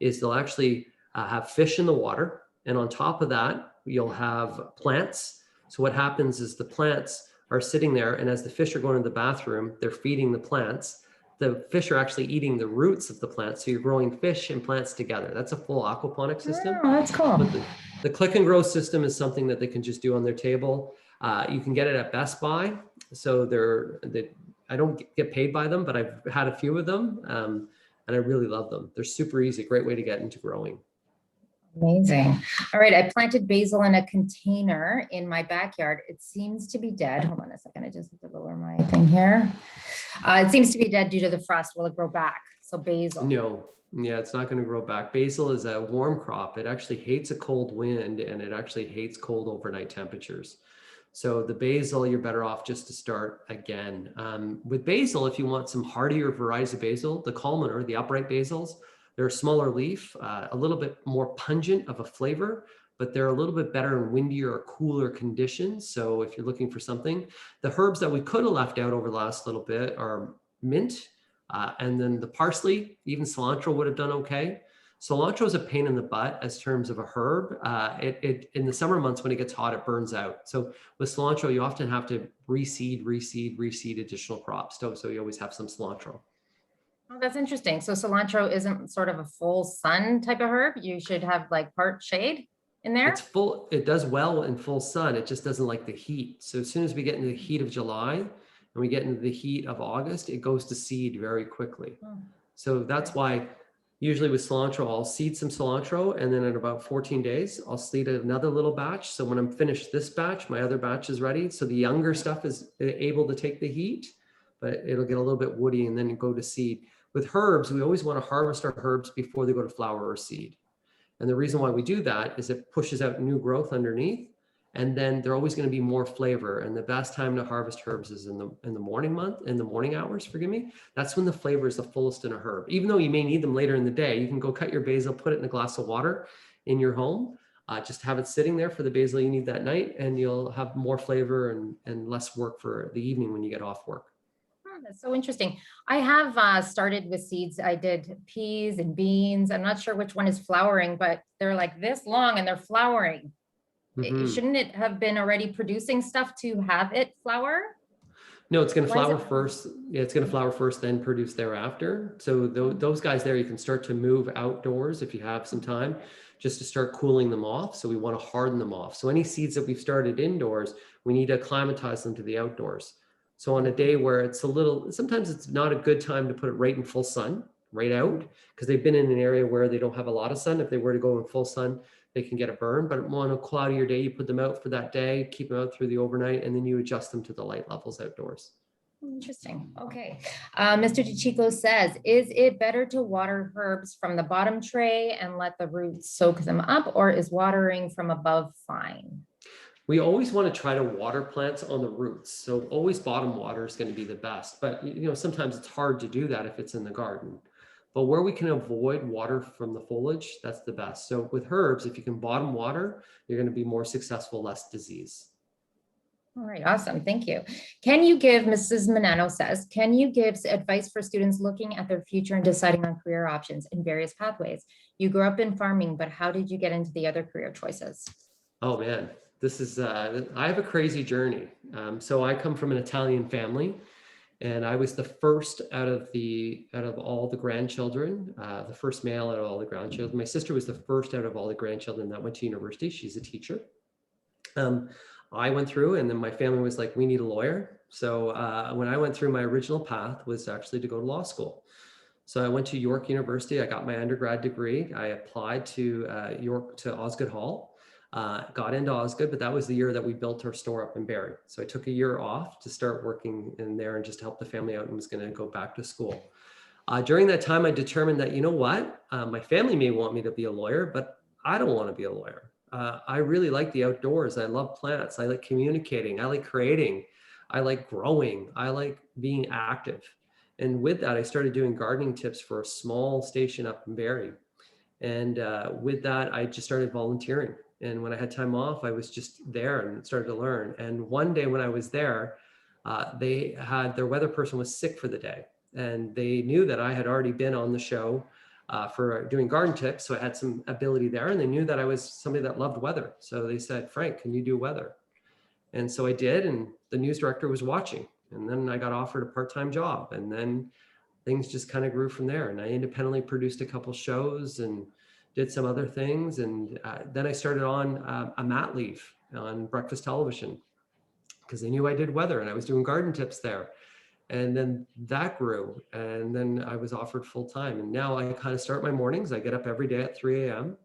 is they'll actually have fish in the water. And on top of that, you'll have plants. So what happens is the plants are sitting there, and as the fish are going to the bathroom, they're feeding the plants. The fish are actually eating the roots of the plants. So you're growing fish and plants together. That's a full aquaponic system.
Oh, that's cool.
But the click and grow system is something that they can just do on their table. You can get it at Best Buy. So I don't get paid by them, but I've had a few of them and I really love them. They're super easy, great way to get into growing.
Amazing. All right. I planted basil in a container in my backyard. It seems to be dead. Hold on a second. I just have to lower my thing here. It seems to be dead due to the frost. Will it grow back? So basil.
No, yeah, it's not going to grow back. Basil is a warm crop. It actually hates a cold wind, and it actually hates cold overnight temperatures. So the basil, you're better off just to start again. With basil, if you want some hardier varieties of basil, the culminator, the upright basils, they're a smaller leaf, a little bit more pungent of a flavor, but they're a little bit better in windier or cooler conditions. So if you're looking for something, the herbs that we could have left out over the last little bit are mint, and then the parsley, even cilantro would have done okay. Cilantro is a pain in the butt as terms of a herb. It in the summer months when it gets hot, it burns out. So with cilantro, you often have to reseed additional crops. So you always have some cilantro.
Oh, that's interesting. So cilantro isn't sort of a full sun type of herb. You should have like part shade in there.
It's full. It does well in full sun. It just doesn't like the heat. So as soon as we get into the heat of July and we get into the heat of August, it goes to seed very quickly.
Oh,
So that's why usually with cilantro, I'll seed some cilantro, and then in about 14 days, I'll seed another little batch. So when I'm finished this batch, my other batch is ready. So the younger stuff is able to take the heat, but it'll get a little bit woody and then go to seed. With herbs, we always want to harvest our herbs before they go to flower or seed. And the reason why we do that is it pushes out new growth underneath, and then they're always going to be more flavor. And the best time to harvest herbs is in the morning hours, forgive me. That's when the flavor is the fullest in a herb. Even though you may need them later in the day, you can go cut your basil, put it in a glass of water in your home, just have it sitting there for the basil you need that night, and you'll have more flavor and less work for the evening when you get off work.
Oh, that's so interesting. I have started with seeds. I did peas and beans. I'm not sure which one is flowering, but they're like this long and they're flowering.
Mhm.
Shouldn't it have been already producing stuff to have it flower?
No, it's going to
Why is
flower
it-
first. Yeah, it's going to flower first, then produce thereafter. So those guys there, you can start to move outdoors if you have some time, just to start cooling them off. So we want to harden them off. So any seeds that we've started indoors, we need to acclimatize them to the outdoors. So on a day where it's sometimes it's not a good time to put it right in full sun, right out, because they've been in an area where they don't have a lot of sun. If they were to go in full sun, they can get a burn. But on a cloudier day, you put them out for that day, keep them out through the overnight, and then you adjust them to the light levels outdoors.
Interesting. Okay. Mr. DeChico says, is it better to water herbs from the bottom tray and let the roots soak them up, or is watering from above fine?
We always want to try to water plants on the roots. So always bottom water is going to be the best. But sometimes it's hard to do that if it's in the garden. But where we can avoid water from the foliage, that's the best. So with herbs, if you can bottom water, you're going to be more successful, less disease.
All right, awesome. Thank you. Can you give, Mrs. Manano says, can you give advice for students looking at their future and deciding on career options in various pathways? You grew up in farming, but how did you get into the other career choices?
Oh man, this is, I have a crazy journey. So I come from an Italian family, and I was the first out of all the grandchildren, the first male out of all the grandchildren. My sister was the first out of all the grandchildren that went to university. She's a teacher. I went through, and then my family was like, we need a lawyer. So when I went through, my original path was actually to go to law school. So I went to York University. I got my undergrad degree. I applied to Osgoode Hall. Got into Osgoode, but that was the year that we built our store up in Barrie. So I took a year off to start working in there and just help the family out, and was going to go back to school. During that time, I determined that, my family may want me to be a lawyer, but I don't want to be a lawyer. I really like the outdoors. I love plants. I like communicating. I like creating. I like growing. I like being active. And with that, I started doing gardening tips for a small station up in Barrie. And with that, I just started volunteering. And when I had time off, I was just there and started to learn. And one day when I was there, their weather person was sick for the day. And they knew that I had already been on the show for doing garden tips. So I had some ability there, and they knew that I was somebody that loved weather. So they said, Frank, can you do weather? And so I did, and the news director was watching. And then I got offered a part-time job, and then things just kind of grew from there. And I independently produced a couple shows and did some other things. And then I started on a mat leave on breakfast television because they knew I did weather, and I was doing garden tips there. And then that grew, and then I was offered full time. And now I kind of start my mornings. I get up every day at 3 a.m.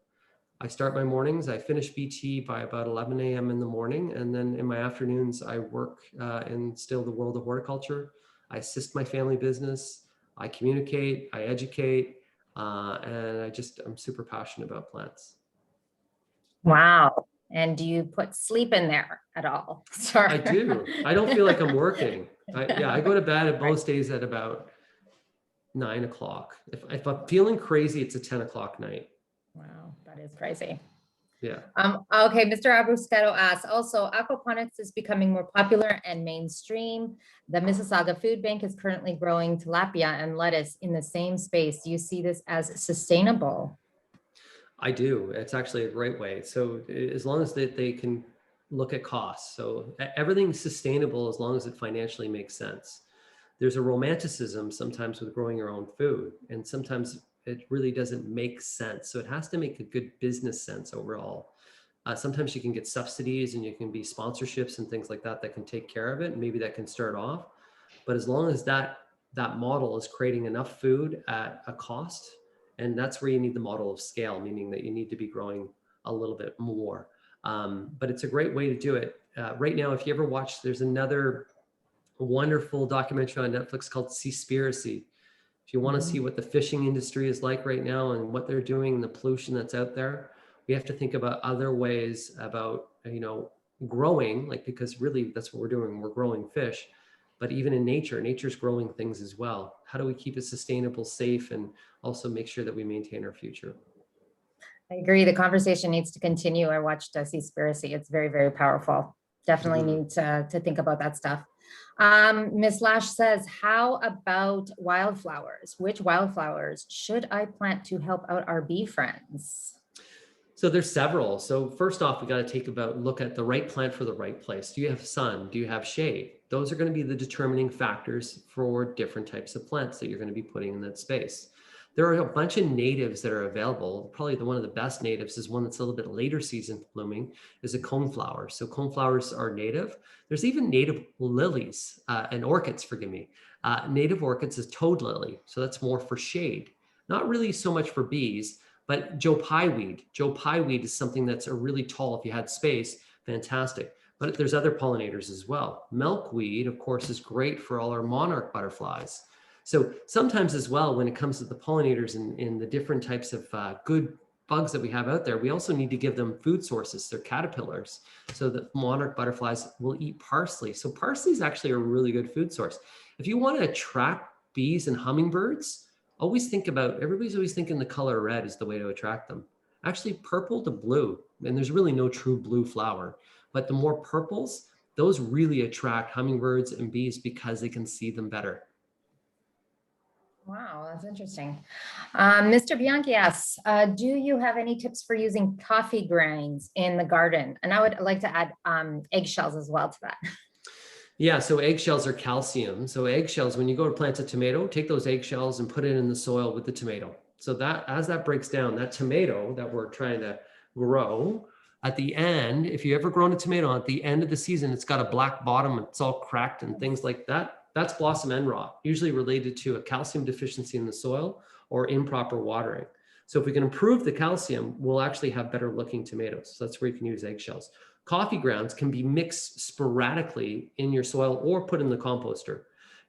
I start my mornings. I finish BT by about 11 a.m. in the morning. And then in my afternoons, I work in still the world of horticulture. I assist my family business. I communicate, I educate, and I'm super passionate about plants.
Wow. And do you put sleep in there at all? Sorry.
I do. I don't feel like I'm working. I go to bed at most days at about 9 o'clock. If I'm feeling crazy, it's a 10 o'clock night.
Wow, that is crazy.
Yeah.
Okay, Mr. Abuscato asks, also, aquaponics is becoming more popular and mainstream. The Mississauga Food Bank is currently growing tilapia and lettuce in the same space. Do you see this as sustainable?
I do. It's actually a great way. So as long as they can look at costs. So everything's sustainable as long as it financially makes sense. There's a romanticism sometimes with growing your own food, and sometimes it really doesn't make sense. So it has to make a good business sense overall. Sometimes you can get subsidies and you can be sponsorships and things like that can take care of it. And maybe that can start off. But as long as that model is creating enough food at a cost, and that's where you need the model of scale, meaning that you need to be growing a little bit more. But it's a great way to do it. Right now, if you ever watch, there's another wonderful documentary on Netflix called Seaspiracy. If you want to see what the fishing industry is like right now and what they're doing and the pollution that's out there, we have to think about other ways about, growing, because really that's what we're doing. We're growing fish, but even in nature's growing things as well. How do we keep it sustainable, safe, and also make sure that we maintain our future?
I agree. The conversation needs to continue. I watched Seaspiracy. It's very, very powerful. Definitely need to think about that stuff. Ms. Lash says, how about wildflowers? Which wildflowers should I plant to help out our bee friends?
So there's several. So first off, we got to look at the right plant for the right place. Do you have sun? Do you have shade? Those are going to be the determining factors for different types of plants that you're going to be putting in that space. There are a bunch of natives that are available. Probably one of the best natives is one that's a little bit later season blooming, is a coneflower. So coneflowers are native. There's even native lilies and orchids, forgive me. Native orchids is toad lily. So that's more for shade. Not really so much for bees, but Joe Pye weed. Joe Pye weed is something that's a really tall, if you had space, fantastic. But there's other pollinators as well. Milkweed, of course, is great for all our monarch butterflies. So sometimes as well, when it comes to the pollinators and the different types of good bugs that we have out there, we also need to give them food sources. They're caterpillars. So the monarch butterflies will eat parsley. So parsley is actually a really good food source. If you want to attract bees and hummingbirds, everybody's always thinking the color red is the way to attract them. Actually, purple to blue, and there's really no true blue flower, but the more purples, those really attract hummingbirds and bees because they can see them better.
Wow, that's interesting. Mr. Bianchi asks, do you have any tips for using coffee grinds in the garden? And I would like to add eggshells as well to that.
Yeah, so eggshells are calcium. So eggshells, when you go to plant a tomato, take those eggshells and put it in the soil with the tomato. So that as that breaks down, that tomato that we're trying to grow, at the end, if you ever grown a tomato, at the end of the season, it's got a black bottom, it's all cracked and things like that. That's blossom end rot, usually related to a calcium deficiency in the soil or improper watering. So if we can improve the calcium, we'll actually have better looking tomatoes. So that's where you can use eggshells. Coffee grounds can be mixed sporadically in your soil or put in the composter.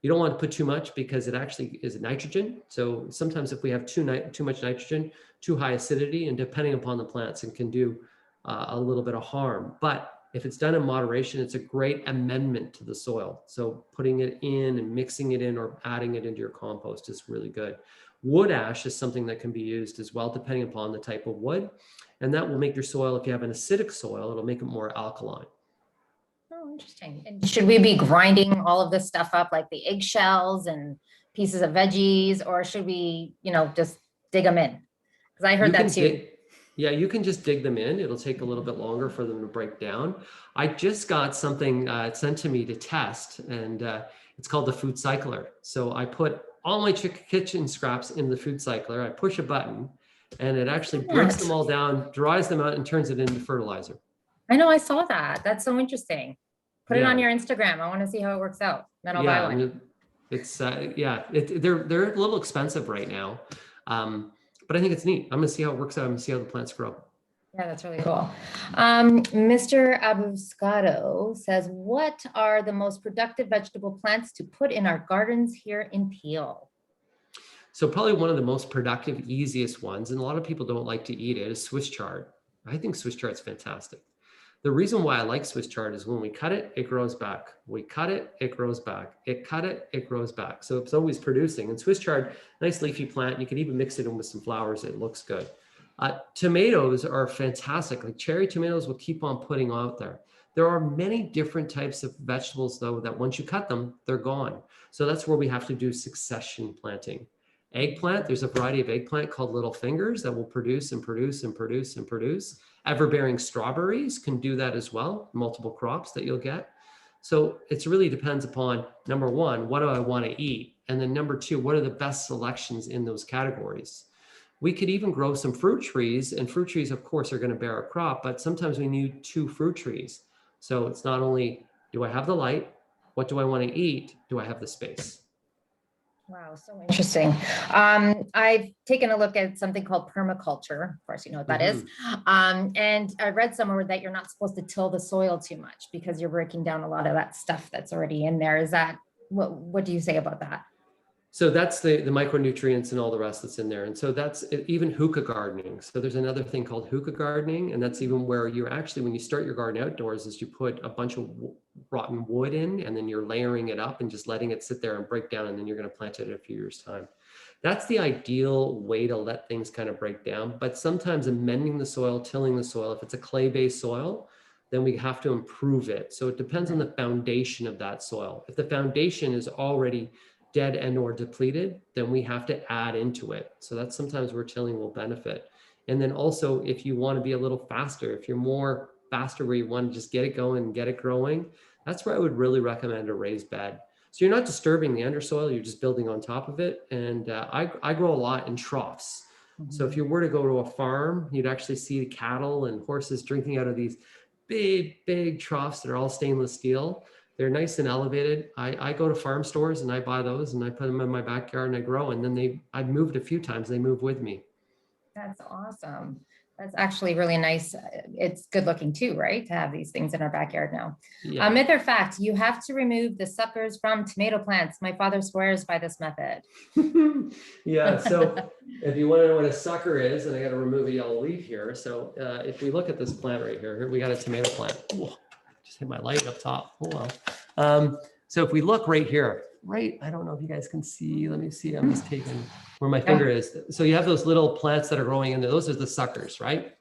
You don't want to put too much because it actually is nitrogen. So sometimes if we have too much nitrogen, too high acidity, and depending upon the plants, it can do a little bit of harm. But if it's done in moderation, it's a great amendment to the soil. So putting it in and mixing it in or adding it into your compost is really good. Wood ash is something that can be used as well, depending upon the type of wood. And that will make your soil, if you have an acidic soil, it'll make it more alkaline.
Oh, interesting. And should we be grinding all of this stuff up, like the eggshells and pieces of veggies, or should we, just dig them in? Because I heard that too.
Yeah, you can just dig them in. It'll take a little bit longer for them to break down. I just got something sent to me to test, and it's called the food cycler. So I put all my kitchen scraps in the food cycler. I push a button, and it actually breaks them all down, dries them out, and turns it into fertilizer.
I know, I saw that. That's so interesting. Put it on your Instagram. I want to see how it works out. Then I'll buy one.
It's they're a little expensive right now. But I think it's neat. I'm going to see how it works out. I'm going to see how the plants grow.
Yeah, that's really cool. Mr. Abuscato says, what are the most productive vegetable plants to put in our gardens here in Peel?
So probably one of the most productive, easiest ones, and a lot of people don't like to eat it, is Swiss chard. I think Swiss chard is fantastic. The reason why I like Swiss chard is when we cut it, it grows back. We cut it, it grows back. It cut it, it grows back. So it's always producing. And Swiss chard, nice leafy plant. You can even mix it in with some flowers. It looks good. Tomatoes are fantastic. Like cherry tomatoes will keep on putting out there. There are many different types of vegetables, though, that once you cut them, they're gone. So that's where we have to do succession planting. Eggplant, there's a variety of eggplant called little fingers that will produce and produce and produce and produce. Ever-bearing strawberries can do that as well, multiple crops that you'll get. So it really depends upon, number one, what do I want to eat? And then number two, what are the best selections in those categories? We could even grow some fruit trees, and fruit trees, of course, are going to bear a crop, but sometimes we need 2 fruit trees. So it's not only, do I have the light? What do I want to eat? Do I have the space?
Wow, so interesting. I've taken a look at something called permaculture. Of course, you know what that is. And I read somewhere that you're not supposed to till the soil too much because you're breaking down a lot of that stuff that's already in there. Is that, what do you say about that?
So that's the micronutrients and all the rest that's in there. And so that's even hookah gardening. So there's another thing called hookah gardening. And that's even where you're actually, when you start your garden outdoors, is you put a bunch of rotten wood in, and then you're layering it up and just letting it sit there and break down. And then you're going to plant it in a few years' time. That's the ideal way to let things kind of break down. But sometimes amending the soil, tilling the soil, if it's a clay-based soil, then we have to improve it. So it depends on the foundation of that soil. If the foundation is already dead and or depleted, then we have to add into it. So that's sometimes where tilling will benefit. And then also, if you want to be a little faster, if you're more faster where you want to just get it going and get it growing, that's where I would really recommend a raised bed. So you're not disturbing the undersoil, you're just building on top of it. And I grow a lot in troughs. So if you were to go to a farm, you'd actually see the cattle and horses drinking out of these big troughs that are all stainless steel. They're nice and elevated. I go to farm stores and I buy those and I put them in my backyard and I grow. And then I've moved a few times. They move with me.
That's awesome. That's actually really nice. It's good looking too, right? To have these things in our backyard now.
Yeah.
Myth or fact, you have to remove the suckers from tomato plants. My father swears by this method.
Yeah. So if you want to know what a sucker is, and I got to remove a yellow leaf here. So if we look at this plant right here, we got a tomato plant. Whoa, just hit my light up top. Oh well. So if we look right here, right, I don't know if you guys can see. Let me see. I'm just taking where my finger is. So you have those little plants that are growing in there. Those are the suckers, right?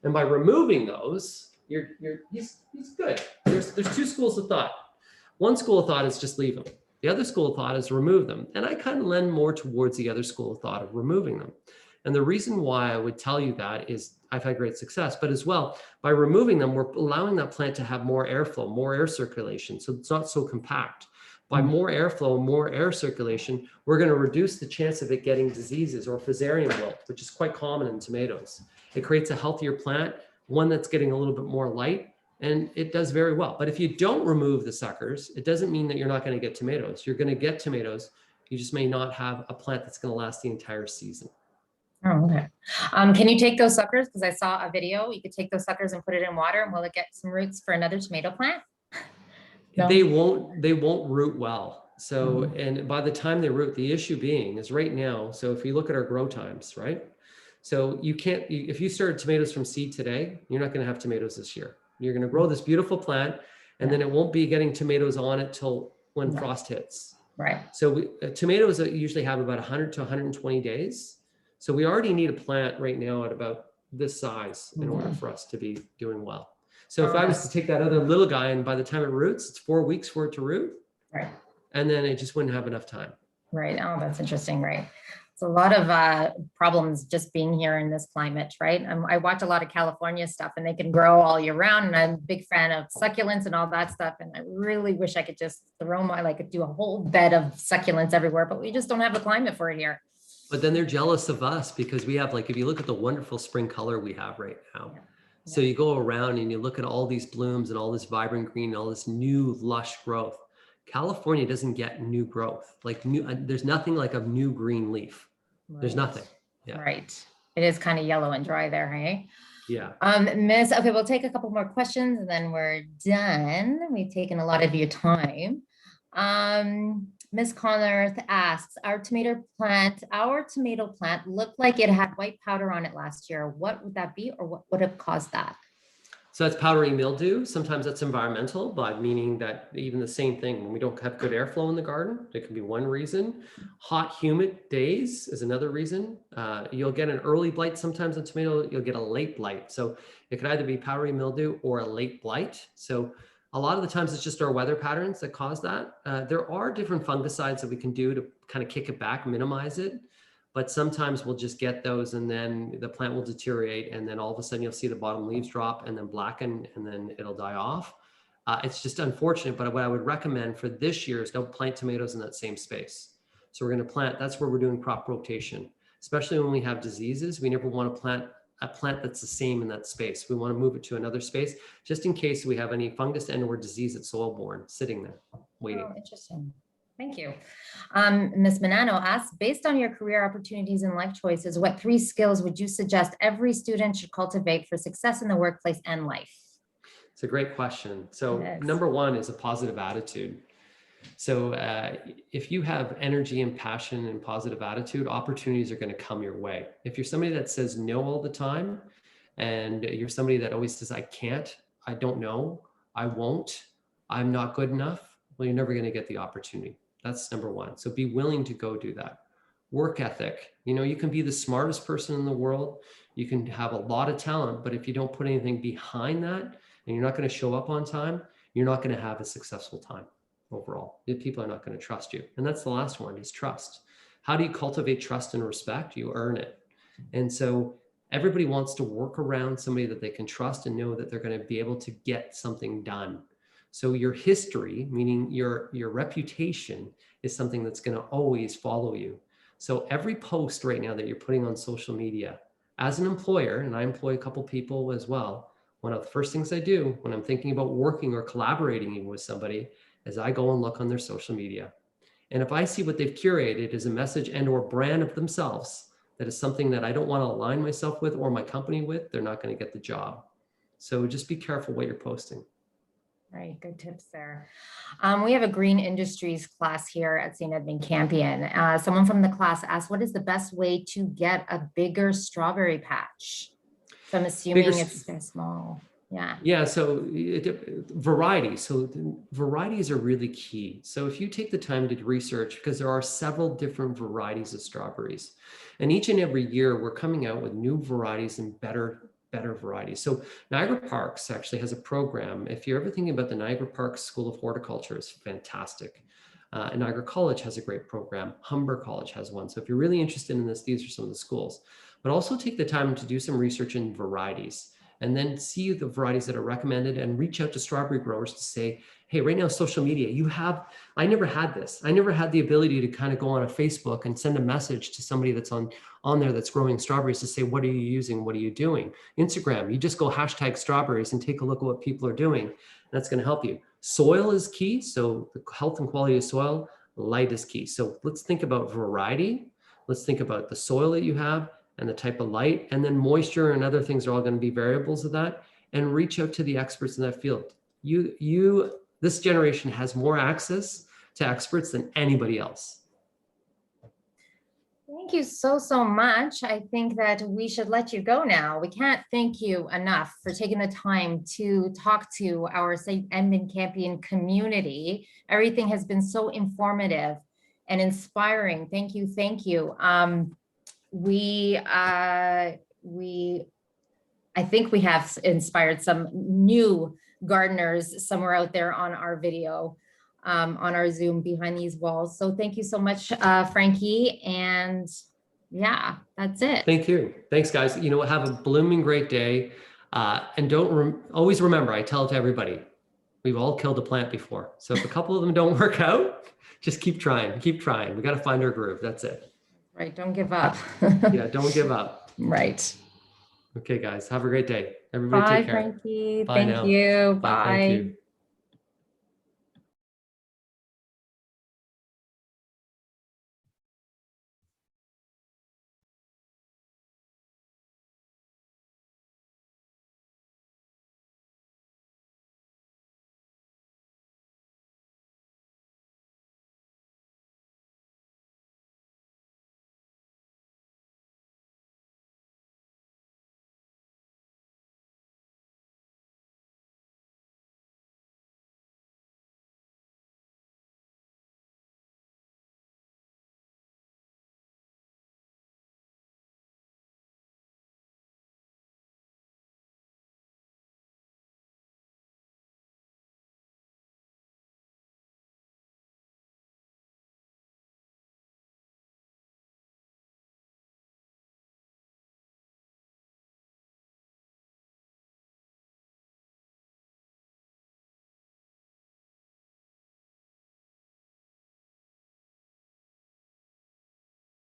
And by removing those, he's good. There's 2 schools of thought. One school of thought is just leave them. The other school of thought is remove them. And I kind of lend more towards the other school of thought of removing them. And the reason why I would tell you that is I've had great success, but as well, by removing them, we're allowing that plant to have more airflow, more air circulation. So it's not so compact. By more airflow, more air circulation, we're going to reduce the chance of it getting diseases or fusarium wilt, which is quite common in tomatoes. It creates a healthier plant, one that's getting a little bit more light, and it does very well. But if you don't remove the suckers, it doesn't mean that you're not going to get tomatoes. You're going to get tomatoes. You just may not have a plant that's going to last the entire season.
Oh, okay. Can you take those suckers? Because I saw a video. You could take those suckers and put it in water, and will it get some roots for another tomato plant? No. They
won't root well. So, and by the time they root, the issue being is right now. So if you look at our grow times, right? So you can't, if you started tomatoes from seed today, you're not going to have tomatoes this year. You're going to grow this beautiful plant, and then it won't be getting tomatoes on it till when frost hits.
Right.
So tomatoes usually have about 100 to 120 days. So we already need a plant right now at about this size in order for us to be doing well. So if I was to take that other little guy, and by the time it roots, it's 4 weeks for it to root.
Right.
And then it just wouldn't have enough time.
Right. Oh, that's interesting. Right. It's a lot of problems just being here in this climate, right? I watch a lot of California stuff, and they can grow all year round. And I'm a big fan of succulents and all that stuff. And I really wish I could just do a whole bed of succulents everywhere, but we just don't have a climate for it here.
But then they're jealous of us because we have, like, if you look at the wonderful spring color we have right now. Yeah. So you go around and you look at all these blooms and all this vibrant green, and all this new lush growth. California doesn't get new growth. Like there's nothing like a new green leaf. Right. There's nothing. Yeah.
Right. It is kind of yellow and dry there, hey?
Yeah.
Miss, okay, we'll take a couple more questions and then we're done. We've taken a lot of your time. Miss Connorth asks, our tomato plant looked like it had white powder on it last year. What would that be, or what would have caused that?
So that's powdery mildew. Sometimes that's environmental, but meaning that even the same thing, when we don't have good airflow in the garden, it can be one reason. Hot, humid days is another reason. You'll get an early blight sometimes on tomato, you'll get a late blight. So it could either be powdery mildew or a late blight. So a lot of the times it's just our weather patterns that cause that. There are different fungicides that we can do to kind of kick it back, minimize it. But sometimes we'll just get those and then the plant will deteriorate, and then all of a sudden you'll see the bottom leaves drop and then blacken, and then it'll die off. It's just unfortunate, but what I would recommend for this year is don't plant tomatoes in that same space. So we're going to plant, that's where we're doing crop rotation, especially when we have diseases. We never want to plant a plant that's the same in that space. We want to move it to another space just in case we have any fungus and or disease that's soil borne sitting there waiting.
Oh, interesting. Thank you. Ms. Manano asks, based on your career opportunities and life choices, what 3 skills would you suggest every student should cultivate for success in the workplace and life?
It's a great question. So number 1 is a positive attitude. So if you have energy and passion and positive attitude, opportunities are going to come your way. If you're somebody that says no all the time, and you're somebody that always says, I can't, I don't know, I won't, I'm not good enough, well, you're never going to get the opportunity. That's number 1. So be willing to go do that. Work ethic. You know, you can be the smartest person in the world. You can have a lot of talent, but if you don't put anything behind that and you're not going to show up on time, you're not going to have a successful time overall. People are not going to trust you. And that's the last one, is trust. How do you cultivate trust and respect? You earn it. And so everybody wants to work around somebody that they can trust and know that they're going to be able to get something done. So your history, meaning your reputation, is something that's going to always follow you. So every post right now that you're putting on social media, as an employer, and I employ a couple people as well, one of the first things I do when I'm thinking about working or collaborating with somebody is I go and look on their social media. And if I see what they've curated as a message and or brand of themselves, that is something that I don't want to align myself with or my company with, they're not going to get the job. So just be careful what you're posting.
Right, good tips there. We have a green industries class here at St. Edmund Campion. Someone from the class asked, what is the best way to get a bigger strawberry patch? So I'm assuming it's small. Yeah. Yeah.
So varieties. So varieties are really key. So if you take the time to research, because there are several different varieties of strawberries, and each and every year we're coming out with new varieties and better varieties. So Niagara Parks actually has a program. If you're ever thinking about the Niagara Parks School of Horticulture, is fantastic. And Niagara College has a great program. Humber College has one. So if you're really interested in this, these are some of the schools. But also take the time to do some research in varieties, and then see the varieties that are recommended and reach out to strawberry growers to say, hey, right now, social media, I never had this. I never had the ability to kind of go on a Facebook and send a message to somebody that's on there that's growing strawberries to say, what are you using? What are you doing? Instagram, you just go hashtag strawberries and take a look at what people are doing. That's going to help you. Soil is key. So the health and quality of soil, light is key. So let's think about variety. Let's think about the soil that you have and the type of light, and then moisture and other things are all going to be variables of that, and reach out to the experts in that field. This generation has more access to experts than anybody else.
Thank you so much. I think that we should let you go now. We can't thank you enough for taking the time to talk to our St. Edmund Campion community. Everything has been so informative and inspiring. Thank you. I think we have inspired some new gardeners somewhere out there on our video, on our Zoom behind these walls. So thank you so much, Frankie. And yeah, that's it.
Thank you. Thanks, guys. Have a blooming great day. And always remember, I tell it to everybody, we've all killed a plant before. So if a couple of them don't work out, just keep trying. We got to find our groove. That's it.
Right. Don't give up.
Yeah. Don't give up.
Right.
Okay, guys. Have a great day. Everybody
Bye,
take care.
Frankie.
Bye
Thank
now.
you.
Bye. Thank you.